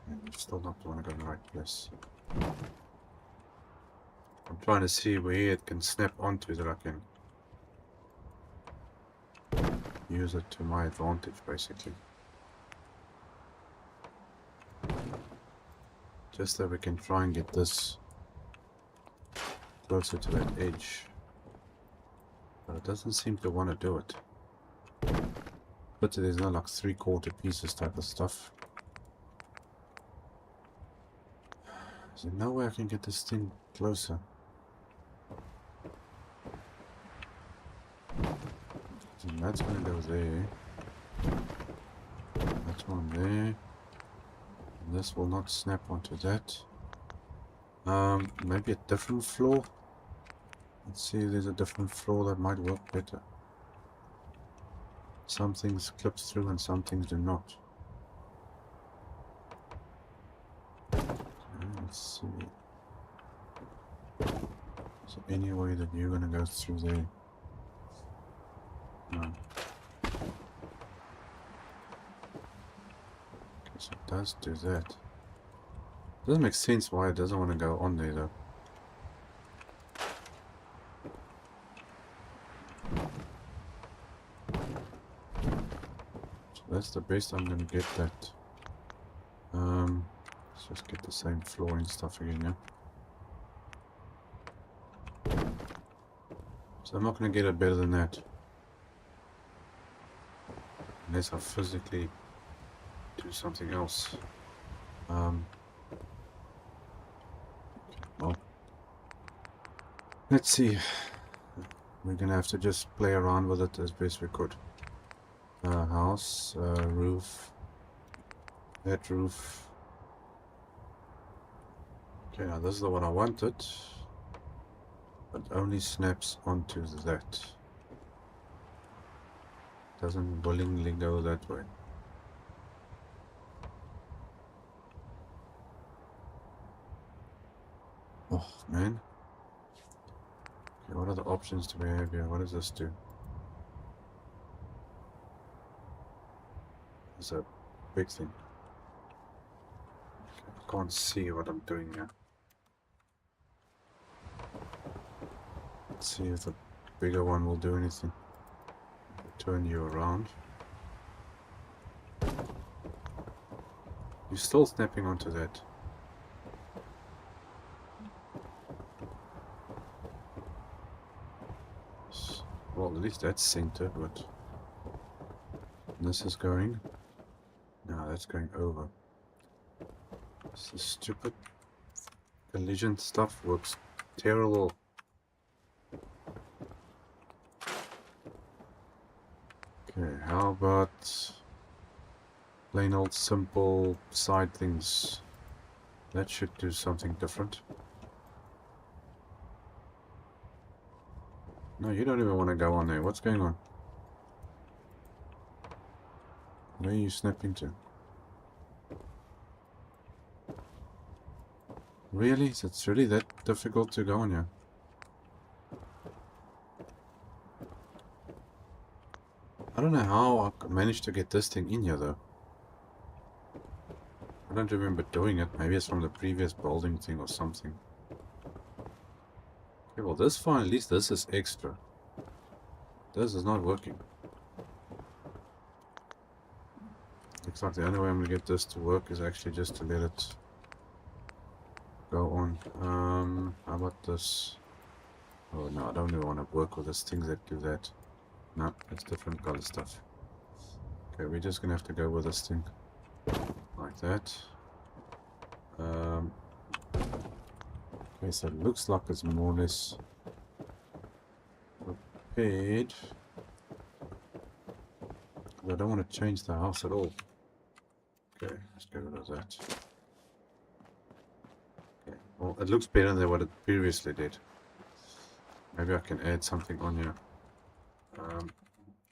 And we've still not want to go in the right place. I'm trying to see where it can snap onto that I can use it to my advantage, basically. Just that we can try and get this closer to that edge. But it doesn't seem to want to do it. But there's no like 3/4 pieces type of stuff. Is there no way I can get this thing closer? And that's going to go there. That one there. And this will not snap onto that. Maybe a different floor. Let's see if there's a different floor that might work better. Some things clip through and some things do not. Okay, let's see. Is there any way that you're gonna go through there? No. Okay, so it does do that. Doesn't make sense why it doesn't want to go on there though. So that's the best I'm gonna get that. Let's just get the same flooring stuff again, yeah. So I'm not gonna get it better than that. Unless I physically do something else. Well, let's see. We're gonna have to just play around with it as best we could. House, roof, that roof. Okay, now this is the one I wanted, but only snaps onto that. Doesn't willingly go that way. Oh man. Okay, what are the options do we have here? What does this do? It's a big thing. Okay, I can't see what I'm doing here. Let's see if the bigger one will do anything. Turn you around. You're still snapping onto that. Well, at least that's centered, but this is going. No, that's going over. This stupid collision stuff works terrible. Okay, how about plain old simple side things? That should do something different. No, you don't even want to go on there. What's going on? Where are you snapping to? Really? It's really that difficult to go on here? I don't know how I managed to get this thing in here though. I don't remember doing it. Maybe it's from the previous building thing or something. Okay, well this fine, at least this is extra. This is not working. Looks like the only way I'm gonna get this to work is actually just to let it go on. How about this? Oh no, I don't even want to work with these things that do that. No, it's different color stuff. Okay, we're just gonna have to go with this thing. Like that. Okay, so it looks like it's more or less prepared. But I don't want to change the house at all. Okay, let's get rid of that. Okay, well, it looks better than what it previously did. Maybe I can add something on here.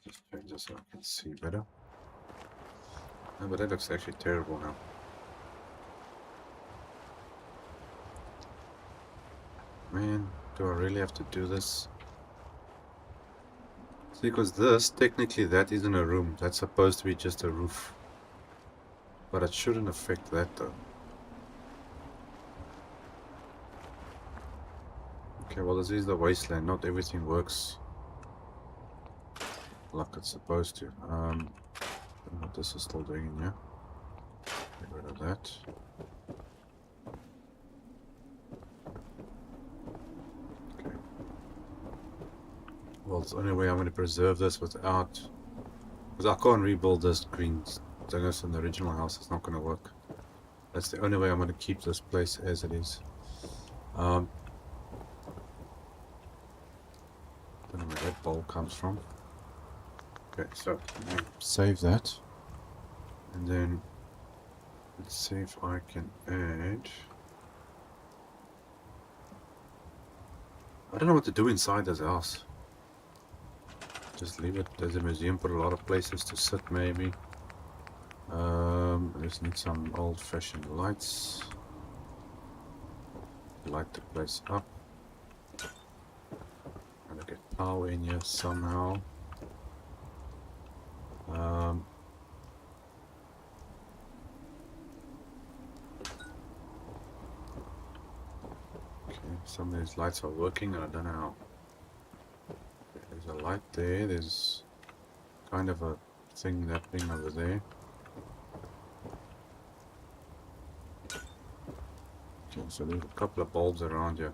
Just change this so I can see better. No, but that looks actually terrible now. Man, do I really have to do this? See, because this, technically that isn't a room. That's supposed to be just a roof. But it shouldn't affect that though. Okay, well this is the wasteland. Not everything works like it's supposed to. I don't know what this is still doing in here. Get rid of that. Okay. Well, it's the only way I'm going to preserve this without... Because I can't rebuild this green thingers in the original house. It's not going to work. That's the only way I'm going to keep this place as it is. Don't know where that bowl comes from. Okay, so save that. And then let's see if I can add... I don't know what to do inside this house. Just leave it as a museum, put a lot of places to sit maybe. I just need some old-fashioned lights. Light the place up. Gotta get power in here somehow. Okay, some of these lights are working, and I don't know how. There's a light there, there's kind of a thing happening over there. Okay, so there's a couple of bulbs around here.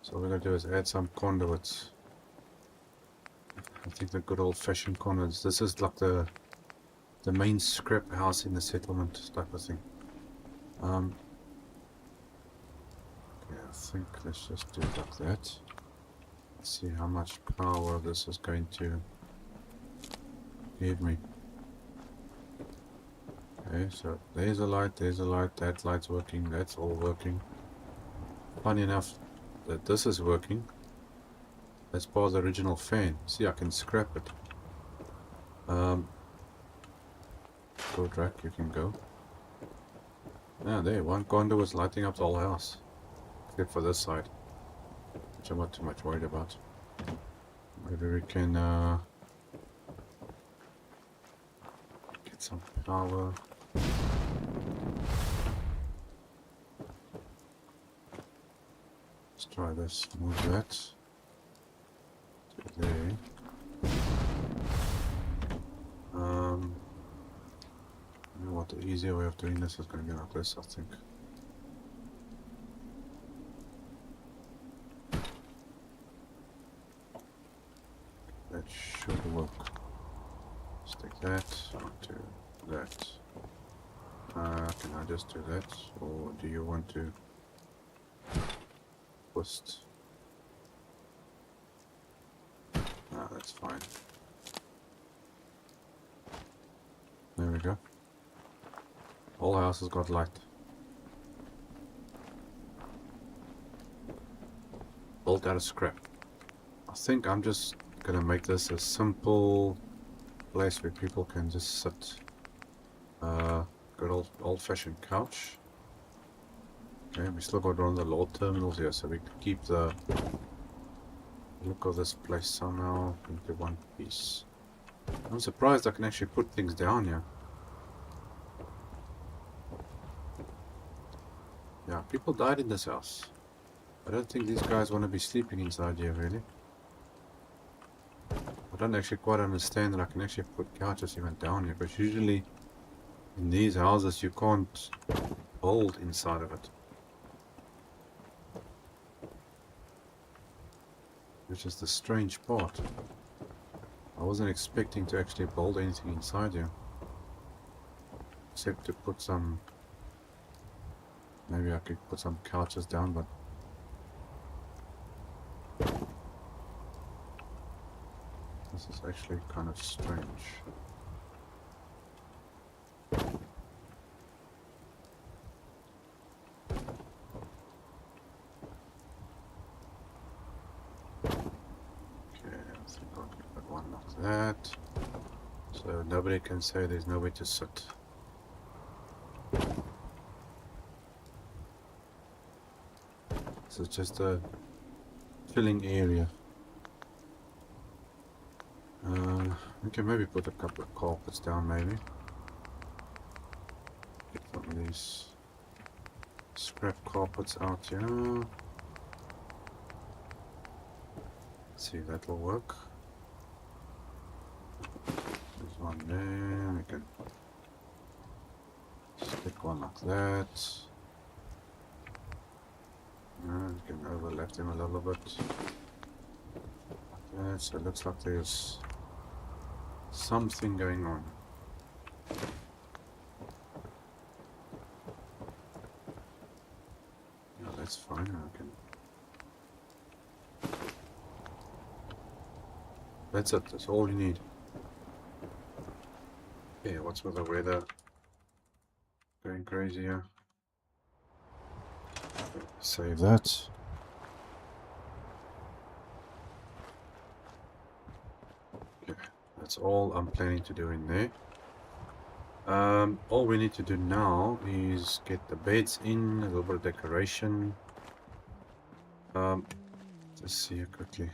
So what we're going to do is add some conduits. I think the good old-fashioned conduits. This is like the main scrap house in the settlement type of thing. Okay, I think let's just do it like that. Let's see how much power this is going to give me. Okay, so there's a light, that light's working, that's all working. Funny enough that this is working. That's part of the original fan. See, I can scrap it. Go Drac, you can go. Yeah, there, one conduit was lighting up the whole house. Except for this side, which I'm not too much worried about. Maybe we can get some power. Let's try this. Move that to there. You know what, the easier way of doing this is going to be like this, I think. That should work. Stick that onto that. Can I just do that, or do you want to twist? Ah, that's fine. There we go. Whole house has got light. Built out of scrap. I think I'm just gonna make this a simple place where people can just sit. Good old-fashioned couch. Okay, we still got on the load terminals here, so we can keep the look of this place somehow into one piece. I'm surprised I can actually put things down here. Yeah, people died in this house. I don't think these guys want to be sleeping inside here, really. I don't actually quite understand that I can actually put couches even down here, because usually in these houses you can't build inside of it. Which is the strange part. I wasn't expecting to actually build anything inside here. Except to put some... Maybe I could put some couches down, but... This is actually kind of strange. That, so nobody can say there's nowhere to sit. This is just a filling area. We can maybe put a couple of carpets down, maybe. Get some of these scrap carpets out here. Let's see if that will work. There's one there, we can stick one like that. And we can overlap them a little bit. Like that, so it looks like there's something going on. Yeah, that's fine, I can... That's it, that's all you need. Yeah, what's with the weather? Going crazy here. Save that. that's all I'm planning to do in there. All we need to do now is get the beds in, a little bit of decoration. Let's see here quickly.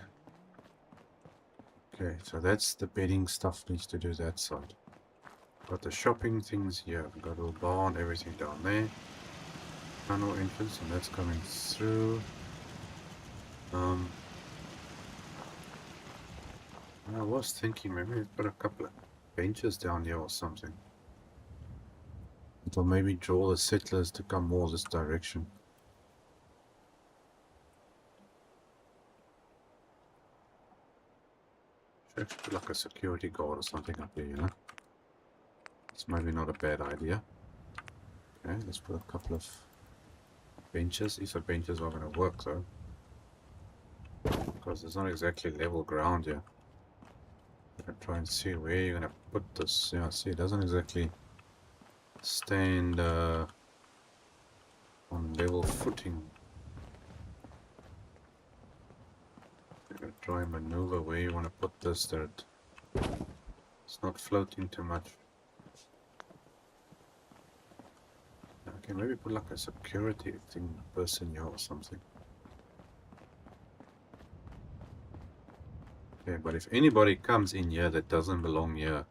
Okay, so that's the bedding stuff needs to do that side. Got the shopping things here. We've got a little barn, everything down there. Tunnel entrance, and that's coming through. I was thinking maybe we've put a couple of benches down here or something. It'll maybe draw the settlers to come more this direction. Should actually put like a security guard or something up here, you know? It's maybe not a bad idea. Okay, let's put a couple of benches. These are benches are going to work though. Because there's not exactly level ground here. I'm going to try and see where you're going to put this. Yeah, see, it doesn't exactly stand on level footing. You're going to try and maneuver where you want to put this that it's not floating too much. Okay, maybe put like a security thing person here or something. Okay, but if anybody comes in here that doesn't belong here,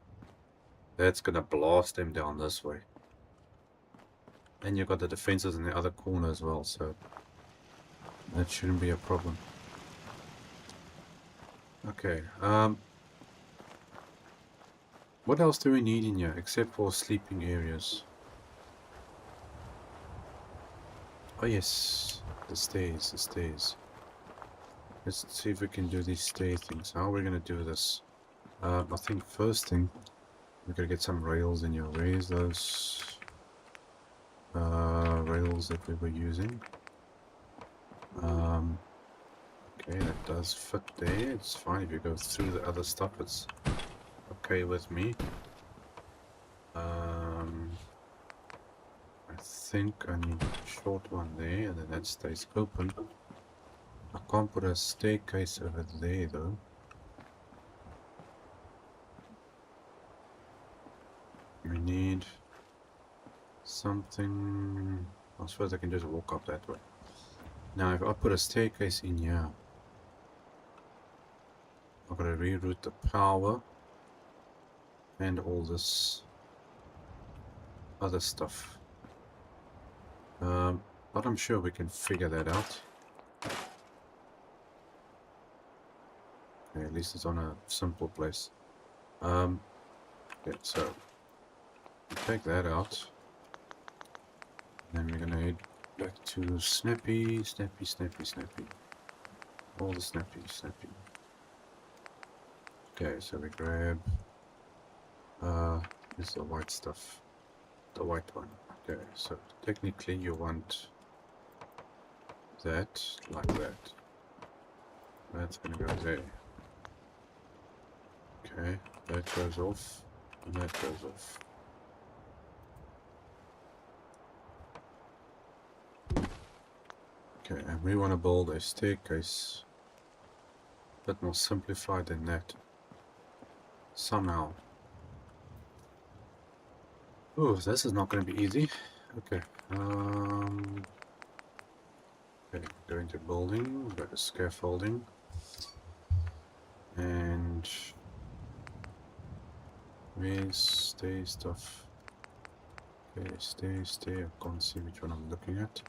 that's gonna blast them down this way. And you've got the defenses in the other corner as well, so that shouldn't be a problem. Okay, what else do we need in here except for sleeping areas? Oh yes, the stairs, the stairs. Let's see if we can do these stair things. How are we going to do this? I think first thing, we're going to get some rails in here. Where's those rails that we were using? Okay, that does fit there. It's fine if you go through the other stuff. It's okay with me. I think I need a short one there, and then that stays open. I can't put a staircase over there though. We need something. I suppose I can just walk up that way. Now if I put a staircase in here, I've got to reroute the power and all this other stuff. But I'm sure we can figure that out. Okay, at least it's on a simple place. Yeah, so take that out. Then we're gonna head back to Snappy, Snappy, Snappy, Snappy. All the Snappy, Snappy. Okay, so we grab this is the white stuff. The white one. Okay, so technically you want that like that. That's gonna go there. Okay, that goes off, and that goes off. Okay, and we want to build a staircase a bit more simplified than that. Somehow. Oh, this is not going to be easy. Okay, okay, go into building, go to scaffolding, and where's stay stuff? Okay, stay. I can't see which one I'm looking at.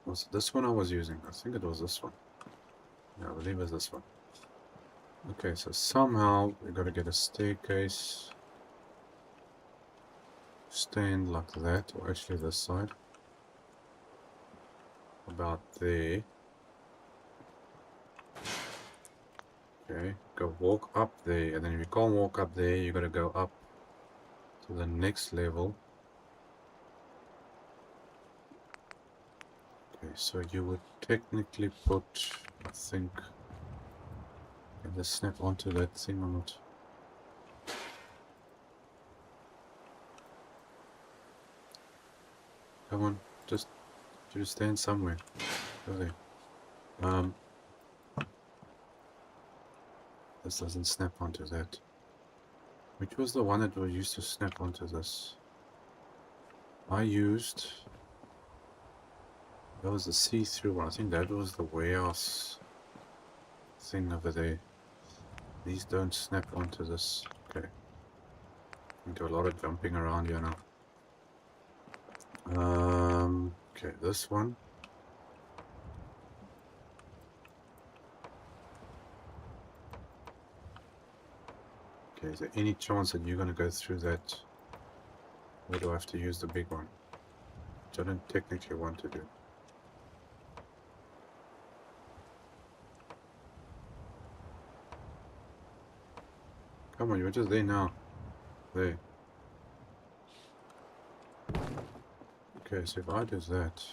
Was it this one I was using? I think it was this one. Yeah, I believe it's this one. Okay, so somehow we got to get a staircase stand like that, or actually this side. About there. Okay, go walk up there, and then if you can't walk up there, you got to go up to the next level. Okay, so you would technically put, I think, can this snap onto that thing or not? Come on, just stand somewhere. Go there. This doesn't snap onto that. Which was the one that was used to snap onto this? I used... That was the see-through one. I think that was the warehouse thing over there. These don't snap onto this. Okay. I do a lot of jumping around here now. Okay, this one. Okay, is there any chance that you're going to go through that? Or do I have to use the big one? Which I don't technically want to do. Come on, you're just there now. There. Okay, so if I do that...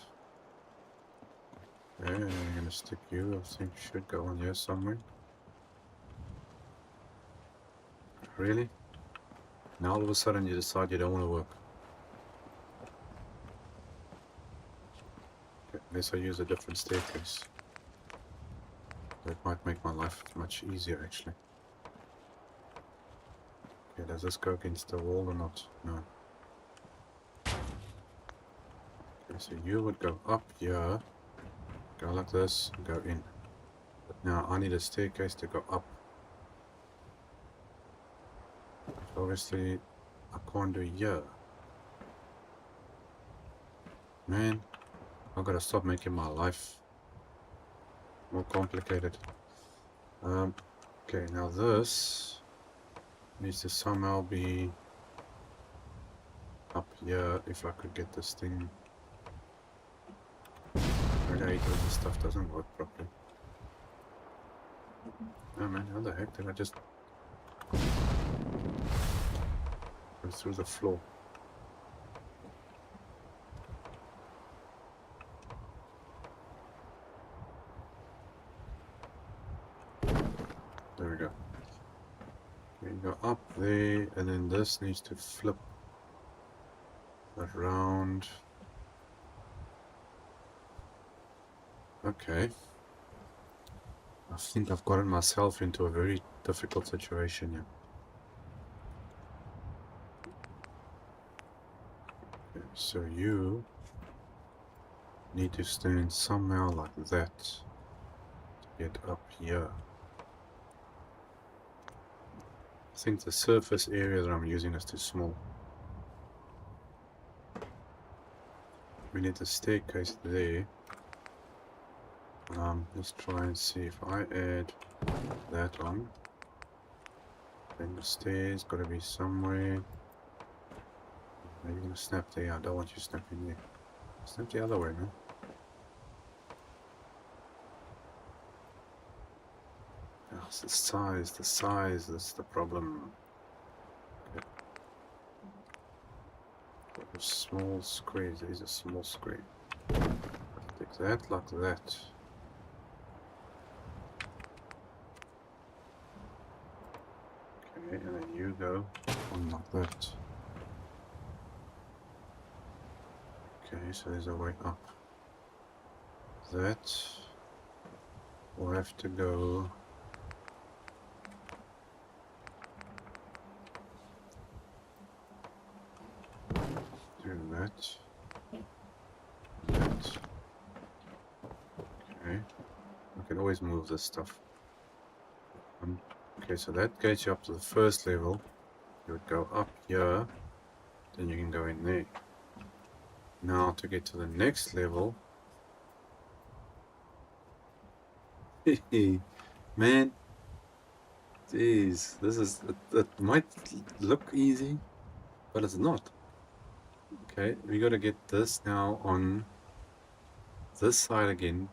Okay, I'm going to stick you. I think should go on here somewhere. Really? Now all of a sudden you decide you don't want to work. Okay, unless I use a different staircase. That might make my life much easier actually. Okay, does this go against the wall or not? No. Okay, so you would go up here, go like this, and go in. But now I need a staircase to go up. Obviously, I can't do here. Man, I've got to stop making my life more complicated. Okay, now this needs to somehow be up here if I could get this thing. Radiator and stuff doesn't work properly. Oh man, how the heck did I just go through the floor? There we go. Okay, you go up there, and then this needs to flip around. Okay. I think I've gotten myself into a very difficult situation here. Okay, so you need to stand somehow like that to get up here. I think the surface area that I'm using is too small. We need the staircase there. Let's try and see if I add that on. Then the stairs gotta be somewhere. Maybe you're gonna snap there. I don't want you snapping there. Snap the other way, man. Oh, it's the size, that's the problem. Okay. A small square, there's a small square. Take that like that. Okay, and then you go on like that. Okay, so there's a way up. That will have to go do that. Okay, I can always move this stuff. Okay, so that gets you up to the first level. You would go up here, then you can go in there. Now to get to the next level, man, jeez, this is it might look easy, but it's not. Okay, we got to get this now on this side again,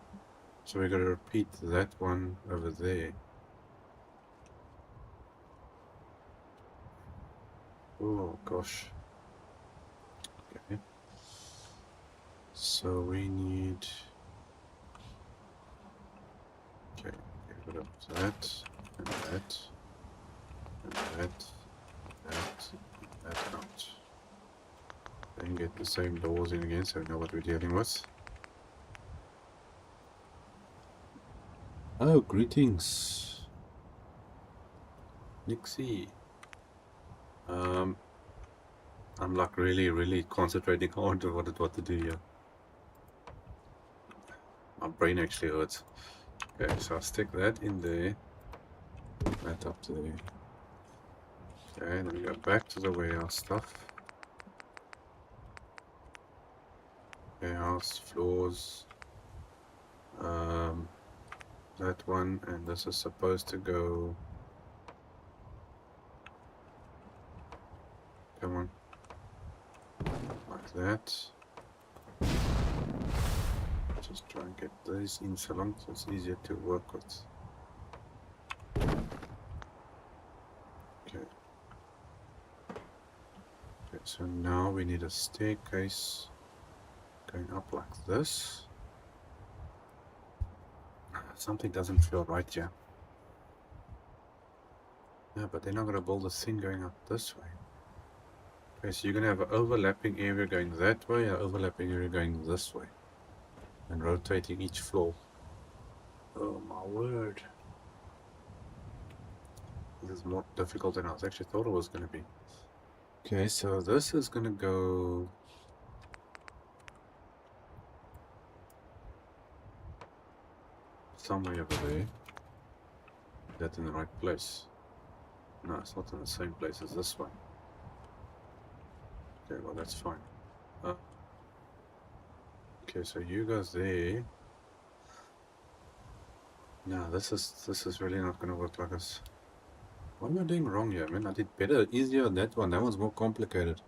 so we got to repeat that one over there. Oh gosh. Okay. So we need. Okay, get rid of that, and that, and that, that out. Then get the same doors in again, so we know what we're dealing with. Oh, greetings. Nixie. I'm like really concentrating hard on what to do here. My brain actually hurts. Okay, so I'll stick that in there. That up there. Okay, then we go back to the warehouse stuff. Warehouse, floors. That one, and this is supposed to go. Come on. Like that. Just try and get these in so long so it's easier to work with. Okay. Okay, so now we need a staircase going up like this. Something doesn't feel right here. Yeah, but they're not going to build a thing going up this way. Okay, so you're going to have an overlapping area going that way, an overlapping area going this way. And rotating each floor. Oh my word. This is more difficult than I actually thought it was going to be. Okay, so this is going to go... somewhere over there. Is that in the right place? No, it's not in the same place as this one. Okay, well that's fine. Okay, so you guys there. No, this is really not gonna work like this. What am I doing wrong here, man? I did better, easier on that one. That one's more complicated.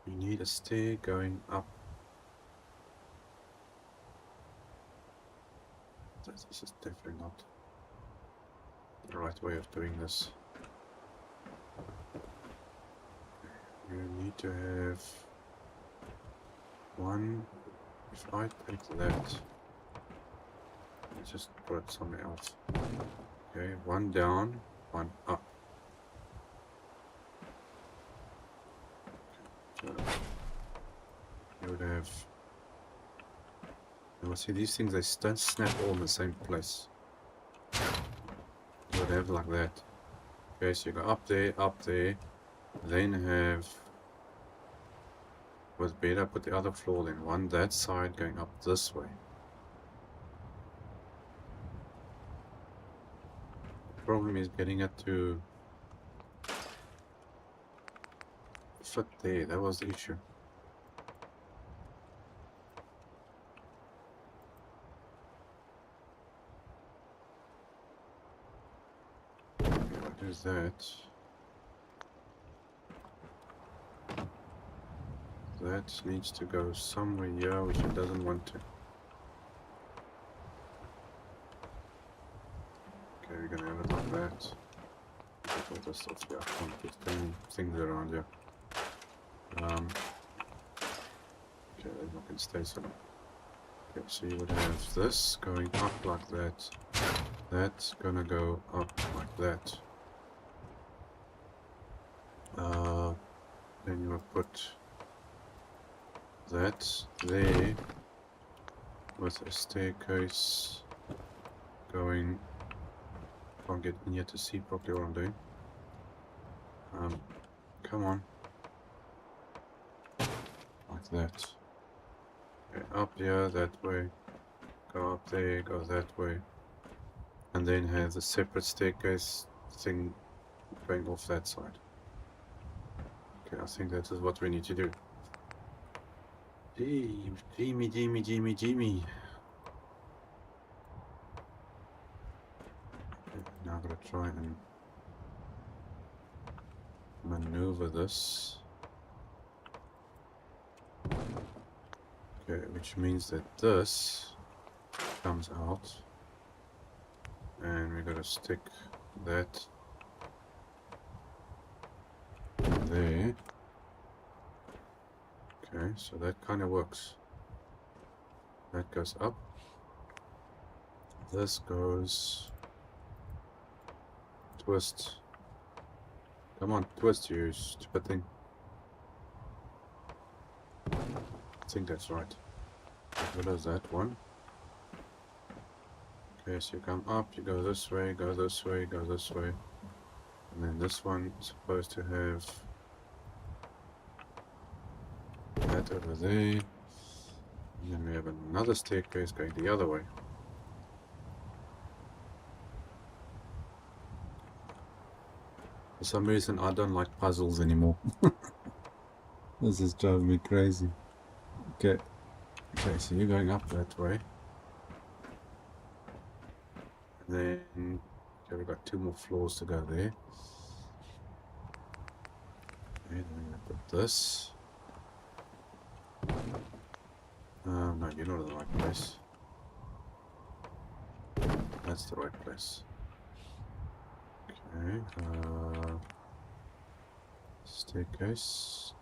You need a stair going up. This is definitely not the right way of doing this. You need to have one. If I take that, let's just put it somewhere else. Okay, one down, one up. So you would have. Now see, these things, they don't snap all in the same place. You would have like that. Okay, so you go up there, then have. Was better put the other floor then one that side going up this way. The problem is getting it to fit there. That was the issue. Okay, what is that? That needs to go somewhere here, which it doesn't want to. Okay, we're gonna have it like that. All this stuff here. I can't put any things around here. Okay, then we can stay so. Okay, so you would have this going up like that. That's gonna go up like that. Then you would put that there with a staircase going. Can't get in here to see properly what I'm doing. Come on, like that. Okay, up here that way, go up there, go that way, and then have the separate staircase thing going off that side. Okay, I think that is what we need to do. Jimmy. Okay, now I'm gonna try and maneuver this. Okay, which means that this comes out, and we're gonna stick that there. Okay, so that kind of works. That goes up. This goes twist. Come on, twist, you stupid thing. I think that's right. What is that one? Okay, so you come up, you go this way, go this way, go this way. And then this one is supposed to have that over there. And then we have another staircase going the other way. For some reason, I don't like puzzles anymore. This is driving me crazy. Okay. Okay, so you're going up that way. And then, okay, we've got 2 more floors to go there. Okay, then we're going to put this. No, you're not in the right place. That's the right place. Okay, staircase.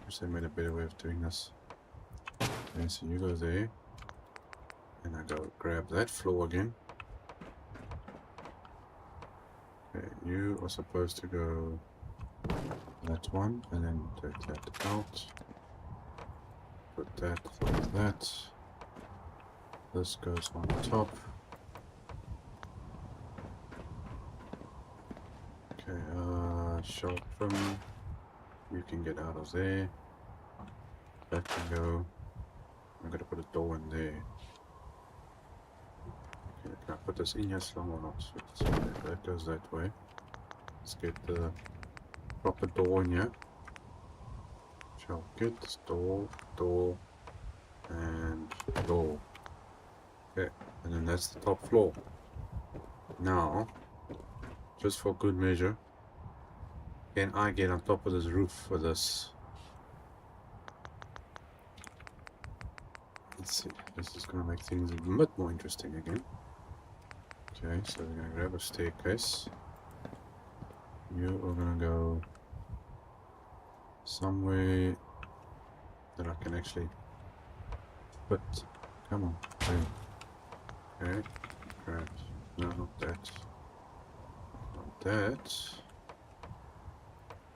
Wish they made a better way of doing this. Okay, so you go there. And I go grab that floor again. Okay, you are supposed to go that one and then take that out. Put that like that. This goes on top. Okay, sharpen. You can get out of there. That can go. I'm gonna put a door in there. Okay, can I put this in here slum or not? So that goes that way. Let's get the proper door in here. Shall get this door, and door. Okay, and then that's the top floor. Now, just for good measure, can I get on top of this roof for this? Let's see, this is going to make things a bit more interesting again. Okay, so we're going to grab a staircase. You are going to go somewhere that I can actually put. Come on. Okay. Grab. No, not that. Not that.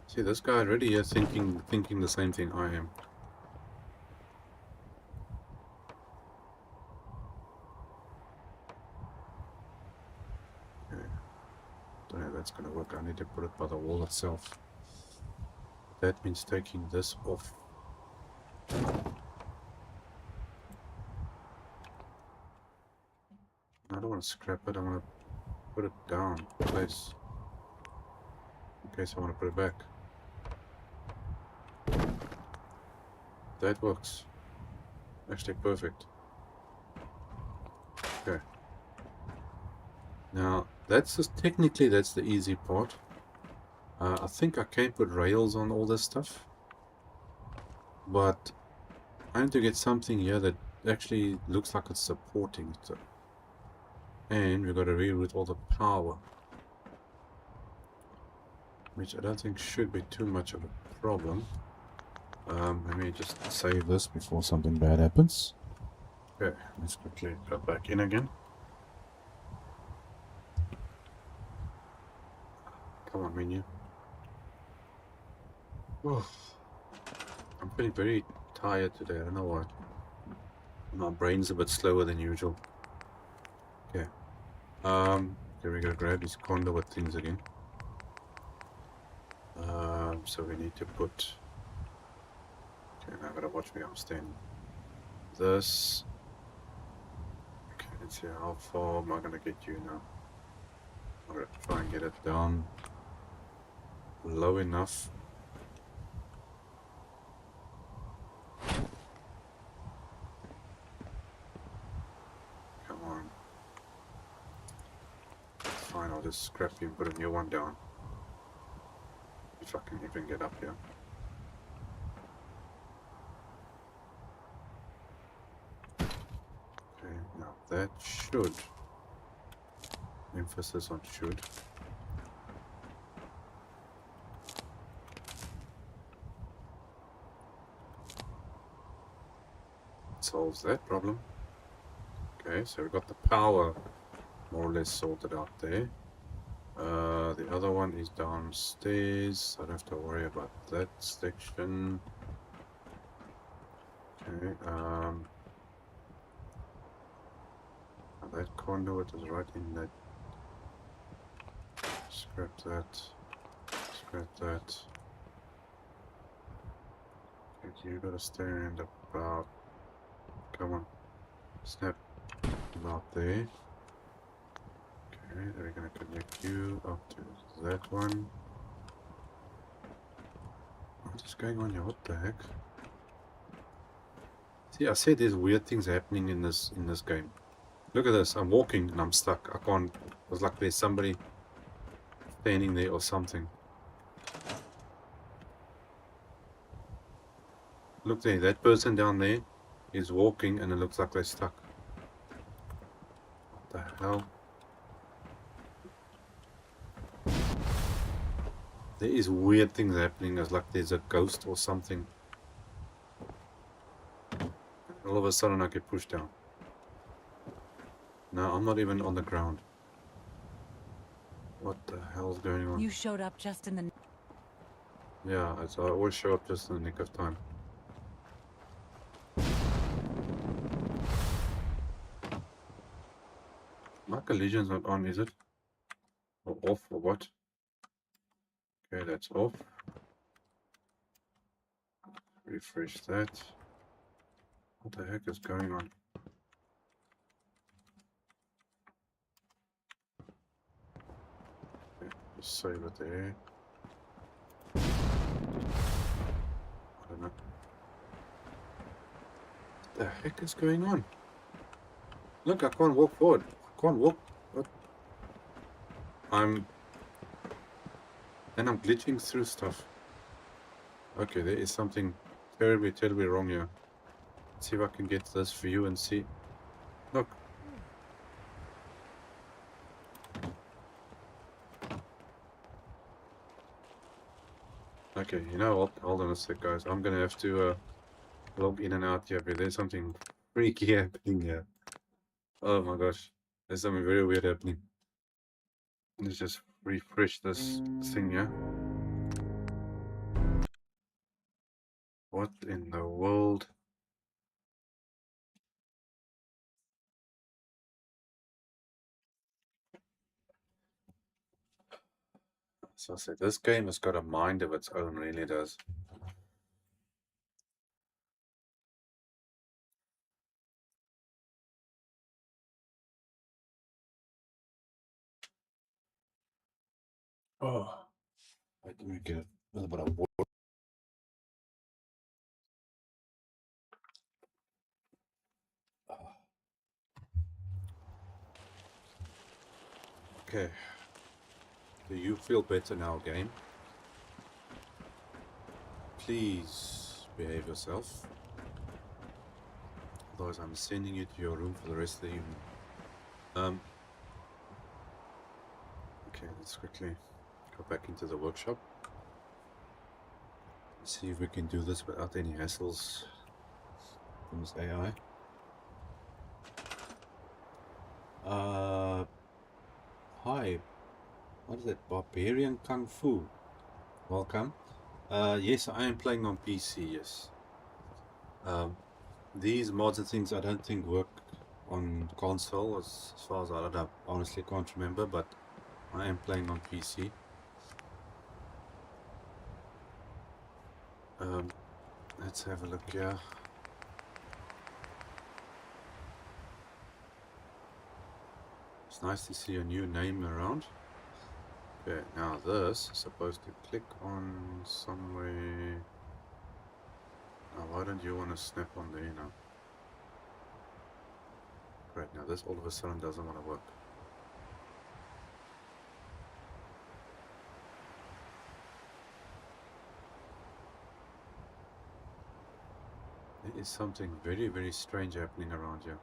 See, this guy already is thinking the same thing I am. Okay. Don't know if that's gonna work. I need to put it by the wall itself. That means taking this off. I don't want to scrap it, I want to put it down in place. In case I want to put it back. That works. Actually perfect. Okay. Now, technically that's the easy part. I think I can put rails on all this stuff. But I need to get something here that actually looks like it's supporting it. And we've got to reroute all the power. Which I don't think should be too much of a problem. Let me just save this before something bad happens. Okay, let's quickly go back in again. Come on, menu. Oh, I'm feeling very tired today, I don't know why. My brain's a bit slower than usual. Okay. Here we go, grab these conduit things again. So we need to put... Okay, now I gotta watch where I'm standing. This... Okay, let's see how far am I gonna get you now. I'm gonna try and get it down low enough. Come on. Fine, I'll just scrap you and put a new one down. If I can even get up here. Okay, now that should, emphasis on should, solves that problem. Okay, so we've got the power more or less sorted out there. The other one is downstairs. I don't have to worry about that section. Okay, that conduit is right in that. Scrap that. Scrap that. Okay, you gotta stand about. Come on. Snap about there. Okay, we're gonna connect you up to that one. What is going on here? What the heck? See, I said there's weird things happening in this game. Look at this. I'm walking and I'm stuck. I can't. It's like there's somebody standing there or something. Look there. That person down there is walking and it looks like they're stuck. What the hell? There is weird things happening. It's like there's a ghost or something. All of a sudden I get pushed down. No, I'm not even on the ground. What the hell's going on? You showed up just in the... Yeah, I always show up just in the nick of time. My collision's not on, is it? Or off, or what? Okay, that's off. Refresh that. What the heck is going on? Okay, just save it there. I don't know. What the heck is going on? Look, I can't walk forward. I can't walk. What? And I'm glitching through stuff. Okay, there is something terribly wrong here. Let's see if I can get this view and see. Look. Okay, you know what? Hold on a sec, guys. I'm gonna have to log in and out here, but there's something freaky happening here. Oh my gosh. There's something very weird happening. Let's just refresh this thing here. What in the world? So I said, this game has got a mind of its own, really does. Oh, let me get a little bit of water. Okay. Do you feel better now, game? Please behave yourself. Otherwise, I'm sending you to your room for the rest of the evening. Okay, let's quickly go back into the workshop. See if we can do this without any hassles from this AI. Hi. What is that? Barbarian Kung Fu. Welcome. Yes, I am playing on PC, yes. These mods and things I don't think work on console as far as I honestly can't remember, but I am playing on PC. Let's have a look here. It's nice to see a new name around. Okay, now this is supposed to click on somewhere. Now why don't you want to snap on there now? Great, now this all of a sudden doesn't want to work. There is something very strange happening around here.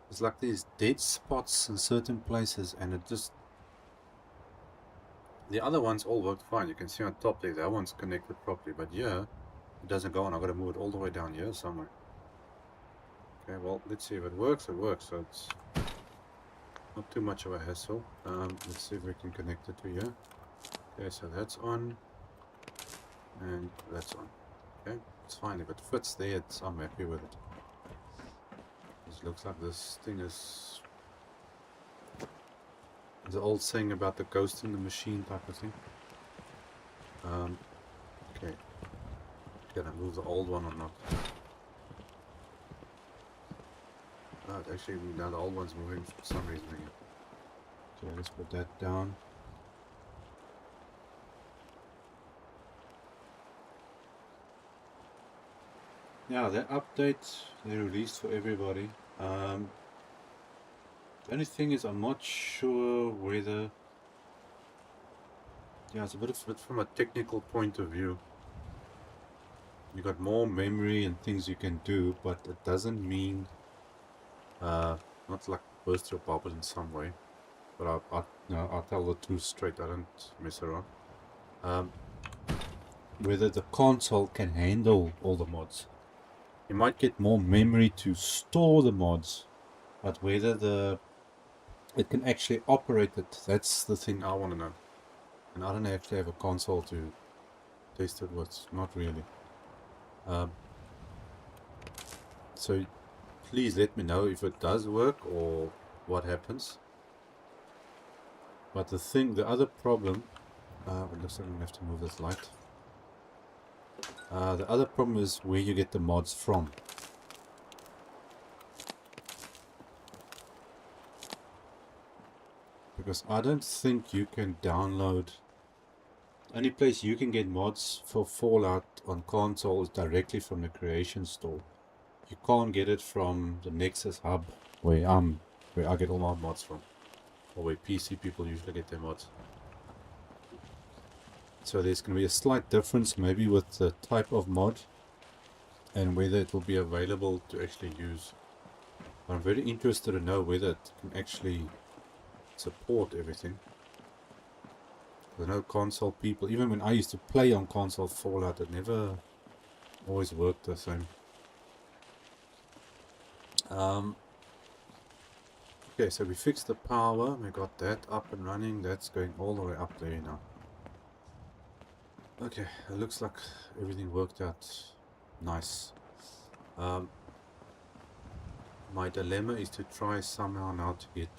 It's like these dead spots in certain places, and it just... The other ones all worked fine. You can see on top there, that one's connected properly, but yeah, it doesn't go on. I've got to move it all the way down here somewhere. Okay, well, let's see if it works. It works, so it's not too much of a hassle. Let's see if we can connect it to here. Okay, so that's on, and that's on. Okay, it's fine. If it fits there, I'm happy with it. It looks like this thing is the old saying about the ghost in the machine type of thing. Okay. Can I move the old one or not? Oh, actually, now the old one's moving for some reason again. Okay, let's put that down. Yeah, that update they released for everybody. The only thing is, I'm not sure whether. Yeah, it's a bit from a technical point of view. You got more memory and things you can do, but it doesn't mean not like burst your bubble in some way. But I'll tell the truth straight. I don't mess around. Whether the console can handle all the mods. You might get more memory to store the mods, but whether it can actually operate it, that's the thing I want to know. And I don't actually have a console to test it with, not really. So please let me know if it does work or what happens. But the other problem, it looks like I'm going to have to move this light. The other problem is where you get the mods from. Because I don't think you can download. Only place you can get mods for Fallout on console is directly from the Creation Store. You can't get it from the Nexus hub where I get all my mods from, or where PC people usually get their mods. So there's going to be a slight difference maybe with the type of mod and whether it will be available to actually use. But I'm very interested to know whether it can actually support everything. I know console people, even when I used to play on console Fallout, it never always worked the same. Okay, so we fixed the power, we got that up and running, that's going all the way up there now. Okay, it looks like everything worked out nice. My dilemma is to try somehow now to get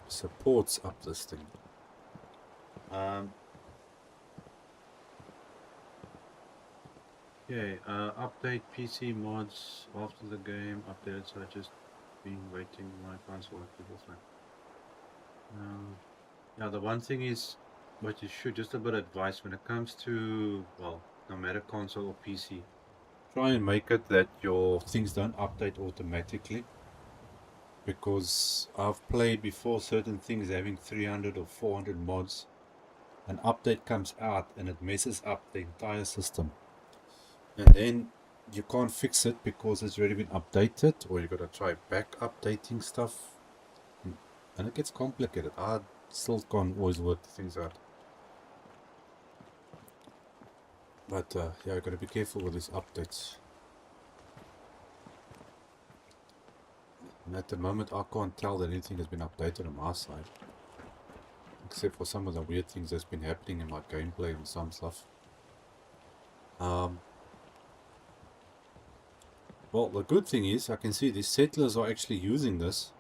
supports up this thing. Okay, update PC mods after the game updated, so I just been waiting my console people fine. Yeah, the one thing is what you should, just a bit of advice when it comes to, well, no matter console or PC, try and make it that your things don't update automatically, because I've played before certain things having 300 or 400 mods. An update comes out and it messes up the entire system, and then you can't fix it because it's already been updated, or you gotta try back updating stuff, and it gets complicated. I still can't always work things out. But yeah, you gotta be careful with these updates. And at the moment I can't tell that anything has been updated on my side, except for some of the weird things that's been happening in my gameplay and some stuff. Well, the good thing is I can see these settlers are actually using this.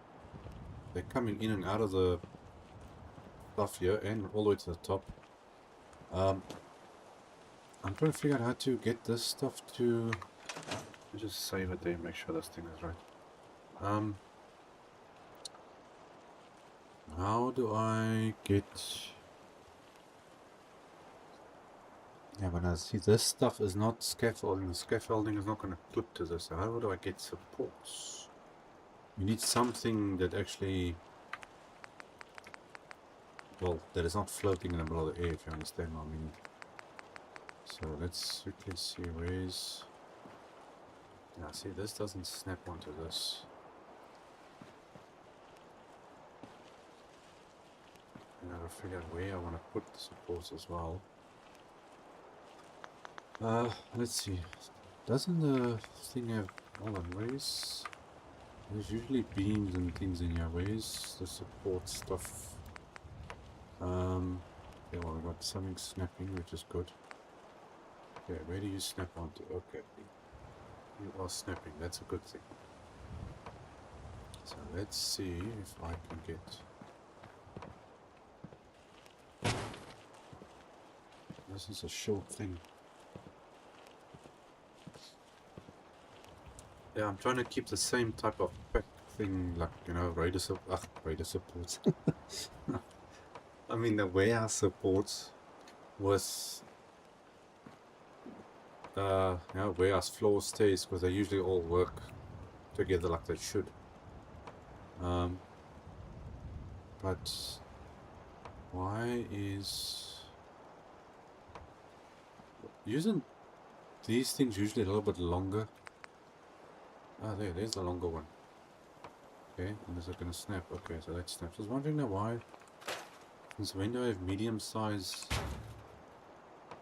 They're coming in and out of the stuff here and all the way to the top. I'm trying to figure out how to get this stuff to... just save it there, make sure this thing is right. How do I get... Yeah, but I see this stuff is not scaffolding. The scaffolding is not going to clip to this. So how do I get supports? You need something that actually... well, that is not floating in the middle of the air, if you understand what I mean. So let's quickly see where's... yeah, see, this doesn't snap onto this. I gotta figure out where I want to put the supports as well. Let's see. Doesn't the thing have... hold on, where's... there's usually beams and things in here. Where's the support stuff? Yeah, well, we got something snapping, which is good. Okay, where do you snap onto? Okay, you are snapping. That's a good thing. So let's see if I can get. This is a short thing. Yeah, I'm trying to keep the same type of pack thing, like, you know, raider supports. I mean, the warehouse supports was, warehouse floor stays, because they usually all work together like they should. But why is using these things usually a little bit longer? Ah, there's the longer one. Okay, and is it gonna snap? Okay, so that snaps. I was wondering now why, since when do I have medium size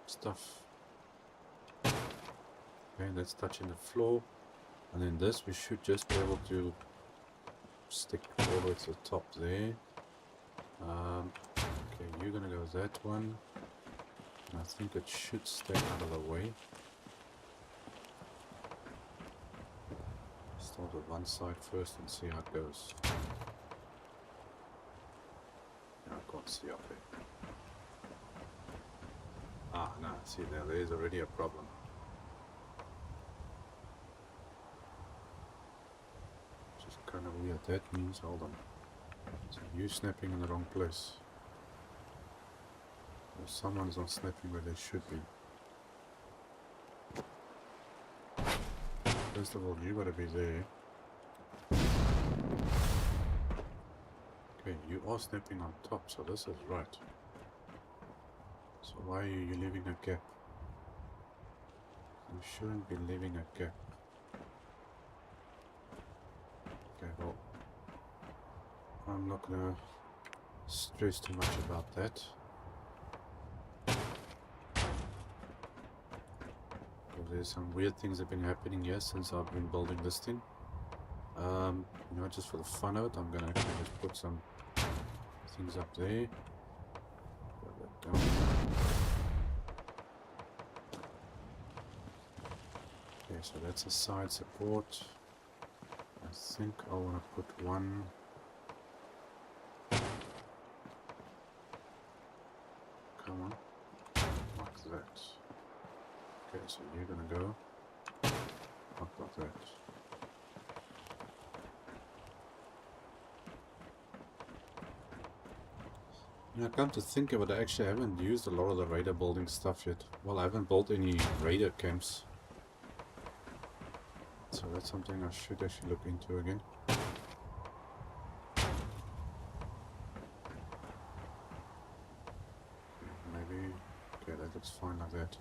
stuff? Okay, that's touching the floor, and then this we should just be able to stick all the way to the top there. Okay, you're gonna go that one, and I think it should stay out of the way. Start with one side first and see how it goes. Yeah, I can't see up there. Ah, no, see now there's already a problem. Which is kind of weird. That means, hold on. So you snapping in the wrong place. Or someone's not snapping where they should be. First of all, you gotta be there. Okay, you are snapping on top, so this is right. So why are you leaving a gap? You shouldn't be leaving a gap. Okay, well, I'm not gonna stress too much about that. There's some weird things that have been happening here since I've been building this thing. You know, just for the fun of it, I'm gonna actually just put some things up there. Put that down there. Okay, so that's a side support. I think I want to put one. Come on, like that. Okay, so you're gonna go up like that. You know, come to think of it, I actually haven't used a lot of the raider building stuff yet. Well, I haven't built any raider camps. So that's something I should actually look into again. Maybe, okay, that looks fine like that.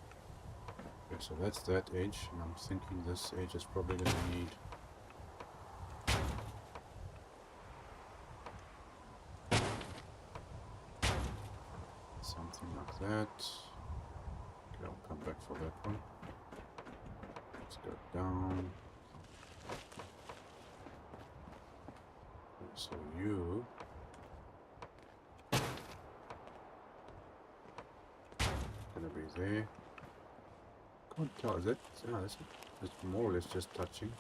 Okay, so that's that edge, and I'm thinking this edge is probably going to need something like that. Okay, I'll come back for that one. Let's go down. Okay, so you gonna be there. Can't tell, is that? Yeah, that's more or less just touching.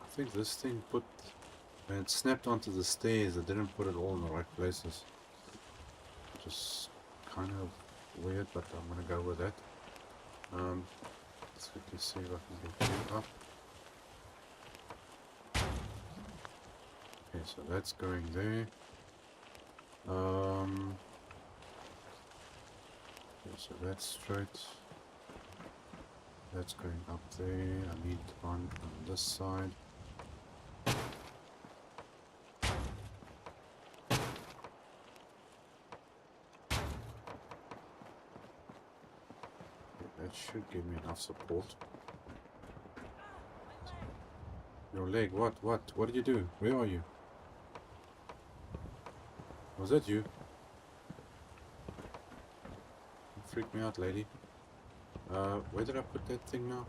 I think this thing put, when it snapped onto the stairs, it didn't put it all in the right places. Just kind of weird, but I'm gonna go with that. Let's quickly see if I can get you up. Okay, so that's going there. Okay, so that's straight. That's going up there. I need one on this side. That should give me enough support. Your leg, what did you do? Where are you? Was that you? You freaked me out, lady. Where did I put that thing now?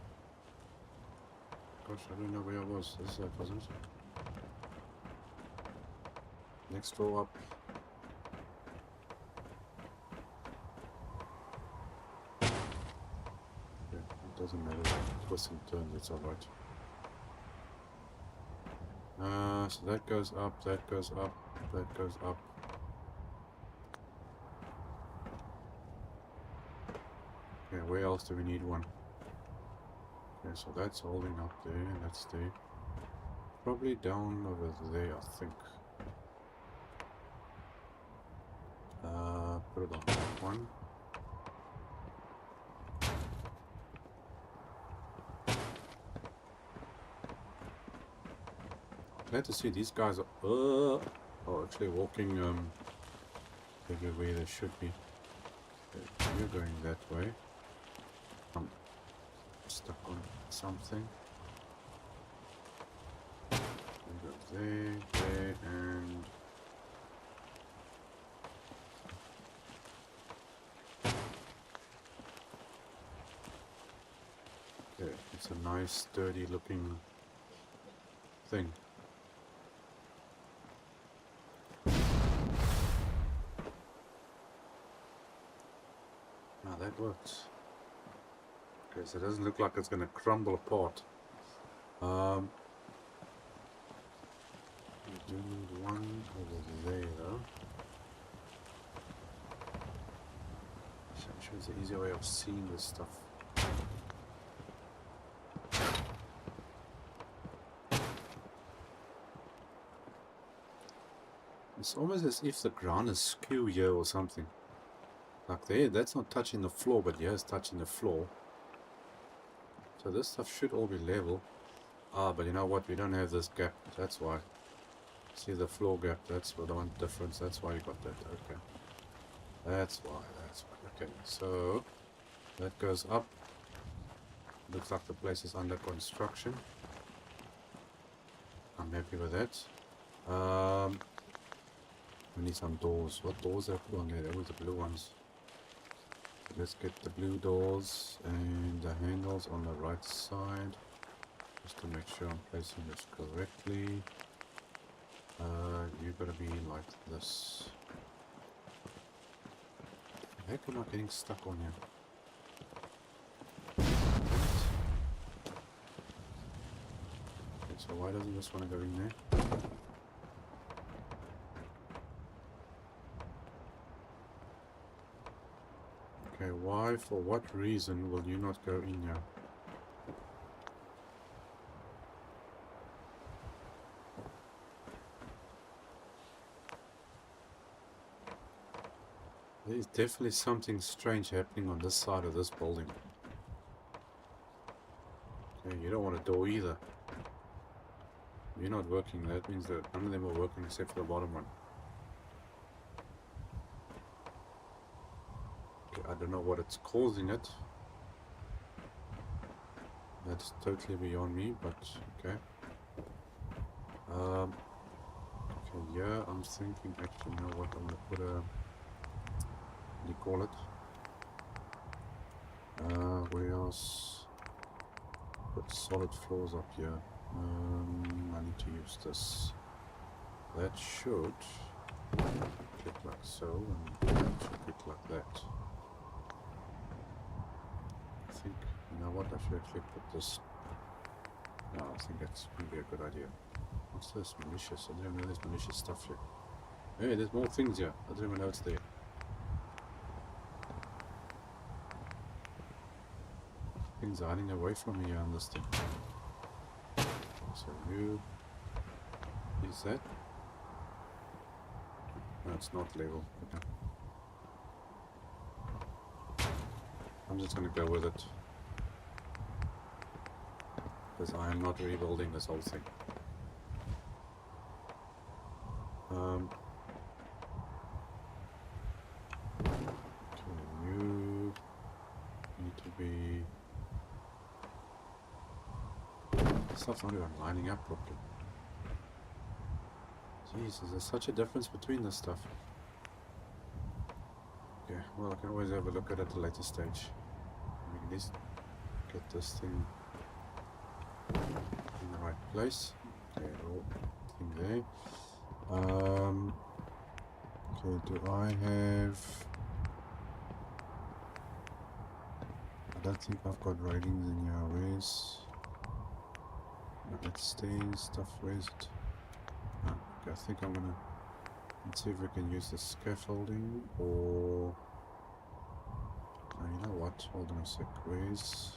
Gosh, I don't know where I was. This wasn't. Next row up. doesn't matter. Twist and turn, it's alright. So that goes up, that goes up, that goes up. Okay, where else do we need one? Okay, so that's holding up there, that's there. Probably down over there, I think. Put it on that one. Glad to see these guys are actually walking maybe where they should be. Okay, you're going that way. I'm stuck on something. We go there, there, and okay, it's a nice sturdy looking thing. That works. Okay, so it doesn't look like it's going to crumble apart. We do need one over there though. So I'm sure there's an easier way of seeing this stuff. It's almost as if the ground is skew here or something. Like there, that's not touching the floor, but here it's touching the floor. So this stuff should all be level. Ah, but you know what? We don't have this gap. That's why. See the floor gap? That's the one difference. That's why you got that. Okay. That's why. That's why. Okay. So that goes up. Looks like the place is under construction. I'm happy with that. We need some doors. What doors are put on there? They were the blue ones. Let's get the blue doors and the handles on the right side, just to make sure I'm placing this correctly. You're gonna be like this. How am I getting stuck on here? Okay, so why doesn't this one go in there? Okay, why, for what reason will you not go in here? There's definitely something strange happening on this side of this building. Okay, you don't want a door either. You're not working, that means that none of them are working except for the bottom one. I don't know what it's causing it. That's totally beyond me, but okay. Okay, yeah, I'm thinking actually, you know what, I'm gonna put a, what do you call it? Where else? Put solid floors up here. I need to use this. That should click like so, and that should click like that. I think, you know what, I should actually put this. No, I think that's going to be a good idea. What's this? Malicious. I didn't know there's malicious stuff here. Hey, there's more things here. I didn't even know it's there. Things are hiding away from me on this thing. So you is that? No, it's not level. Okay. I'm just gonna go with it. Because I am not rebuilding this whole thing. Okay, you need to be... Stuff's not even lining up properly. Jesus, there's such a difference between this stuff. Okay, well, I can always have a look at it at a later stage. We can at least get this thing in the right place. Okay, all thing there. Okay, do I have... don't think I've got railings in here. Where's... Let's stay stuff. Where's it? Oh, okay, I think I'm gonna... Let's see if we can use the scaffolding or... Oh, you know what? Hold on a sec. Where's...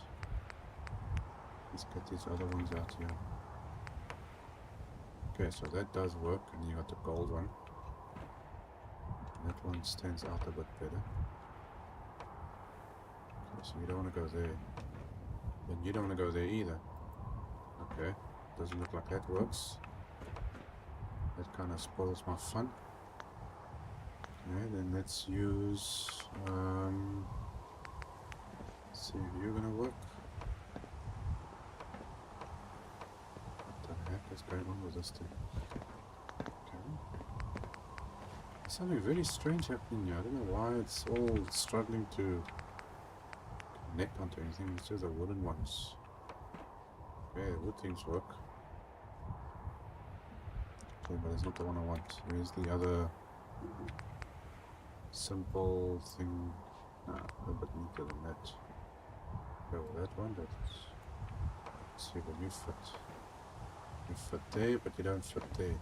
Let's get these other ones out here. Okay, so that does work, and you got the gold one. That one stands out a bit better. Okay, so you don't want to go there. Then you don't want to go there either. Okay, doesn't look like that works. That kind of spoils my fun. Okay, then let's use... let's see if you're gonna work. What the heck is going on with this thing? Okay. There's something very strange happening here. I don't know why it's all struggling to connect onto anything. It's just the wooden ones. Okay, the wood things work. Okay, but it's not the one I want. Where's the other simple thing? No, a bit neater than that. Go with that one. Let's see what you fit. You fit there, but you don't fit there.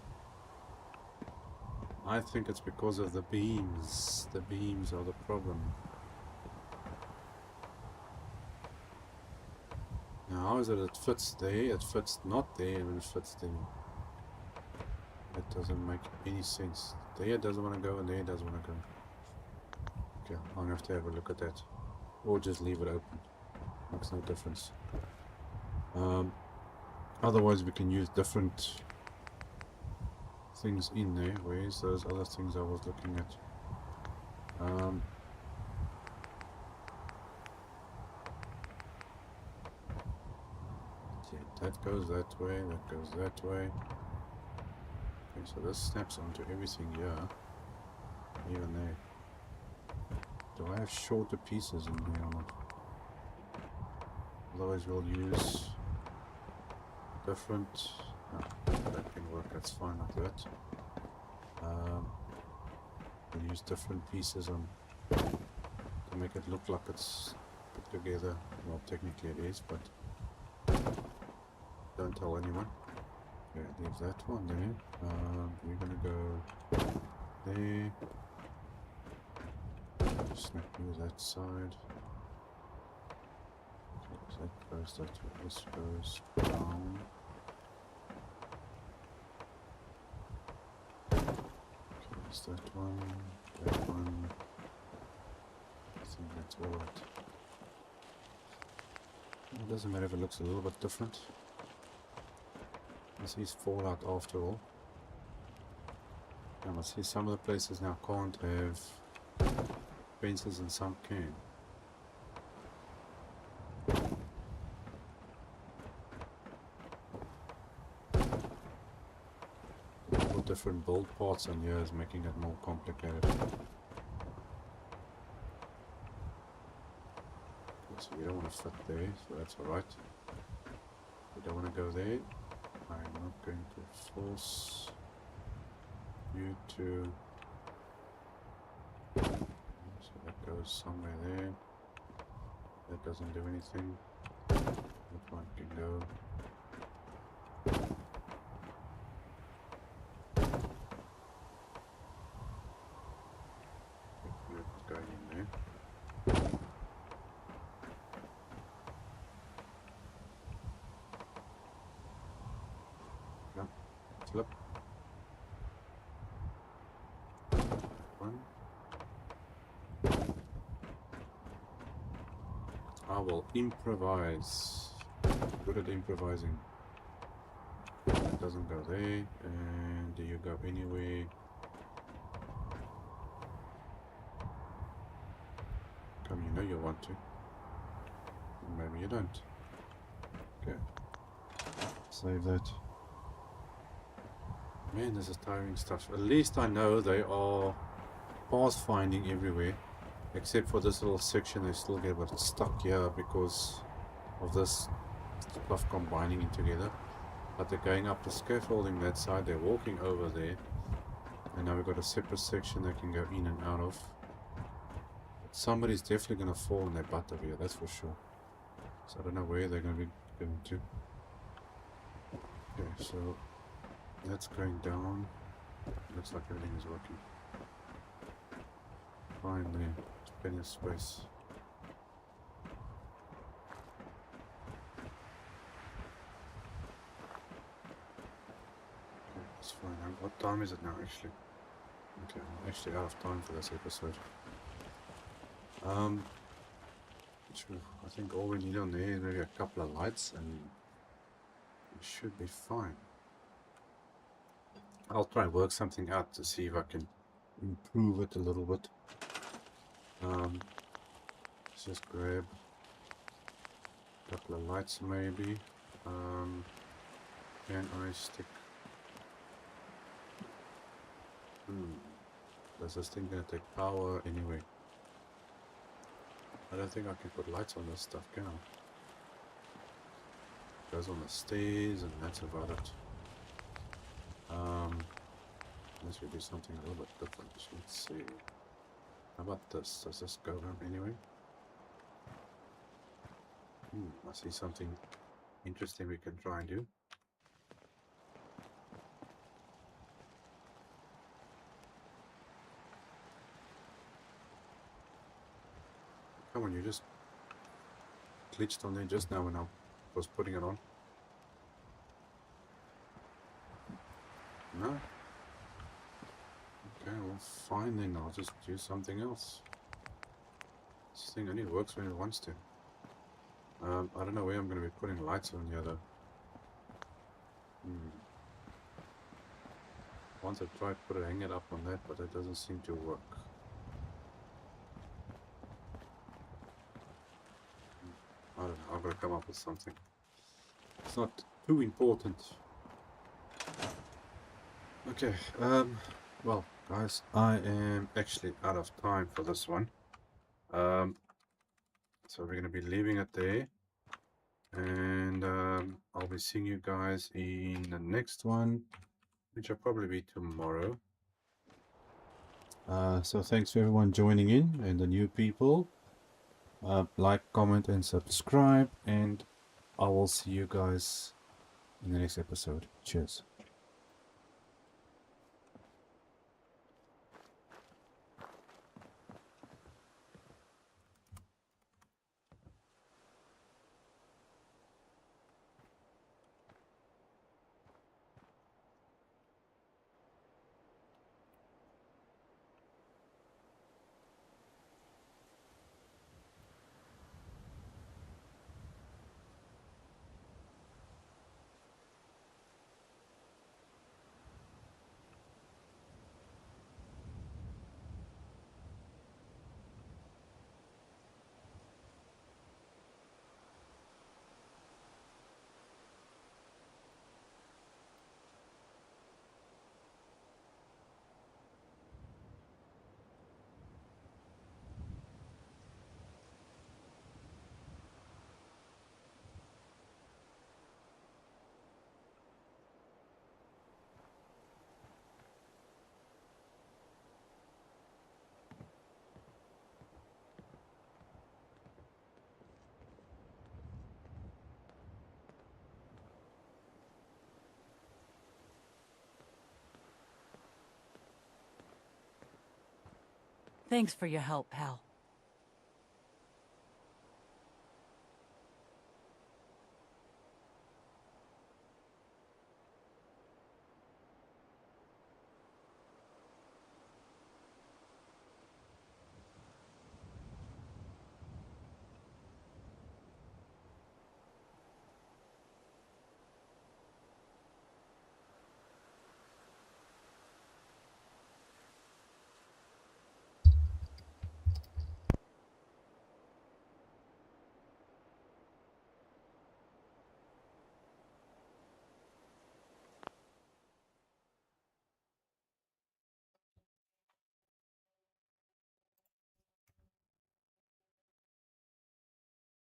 I think it's because of the beams. The beams are the problem. Now, how is it fits there, it fits not there, and it fits there? That doesn't make any sense. There it doesn't want to go, and there it doesn't want to go. Okay, I'm going to have to have a look at that. Or just leave it open. Makes no difference. Otherwise, we can use different things in there. Where's those other things I was looking at? Yeah, that goes that way, that goes that way. Okay, so this snaps onto everything here. Even there. Do I have shorter pieces in here or not? Otherwise we'll use different... No, that can work, that's fine like that. We'll use different pieces on to make it look like it's put together. Well, technically it is, but don't tell anyone. Okay, leave that one there. We're gonna go there. Snap use that side. Okay, that goes that way. This goes down. Okay, that's that one. That one. I think that's all right. It doesn't matter if it looks a little bit different. This is fallout after all. And I see some of the places now can't have fences and some can. All different build parts on here is making it more complicated. So you don't want to fit there, so that's alright. You don't want to go there. I'm not going to force you to... So that goes somewhere there. That doesn't do anything. That one can go. It's going in there. Yep. Flip. One. I will improvise. Good at improvising. That doesn't go there. And do you go anywhere? Come, you know you want to. Maybe you don't. Okay. Save that. Man, this is tiring stuff. At least I know they are pathfinding everywhere. Except for this little section, they still get a bit stuck here because of this stuff combining it together. But they're going up the scaffolding that side, they're walking over there. And now we've got a separate section they can go in and out of. Somebody's definitely going to fall on their butt over here, that's for sure. So I don't know where they're going to be going to. Okay, so that's going down. Looks like everything is working. Finally, there's plenty of space. Okay, that's fine. What time is it now, actually? Okay, I'm actually out of time for this episode. Sure, I think all we need on there is maybe a couple of lights and we should be fine. I'll try and work something out to see if I can improve it a little bit. Let's just grab a couple of lights maybe. Can I stick... Does this thing gonna take power anyway? I don't think I can put lights on this stuff, can I? It goes on the stairs and that's about it. This would be something a little bit different. Let's see. How about this? Does this go on anyway? I see something interesting we can try and do. Come on, you just glitched on there just now when I was putting it on. No? Okay, well fine then, I'll just do something else. This thing only works when it wants to. I don't know where I'm going to be putting lights on here though. Once I tried to hang it up on that, but it doesn't seem to work. I don't know, I've got to come up with something. It's not too important. Okay, well guys, I am actually out of time for this one. So we're going to be leaving it there. And I'll be seeing you guys in the next one, which will probably be tomorrow. So thanks for everyone joining in and the new people. Like, comment, and subscribe. And I will see you guys in the next episode. Cheers. Thanks for your help, pal.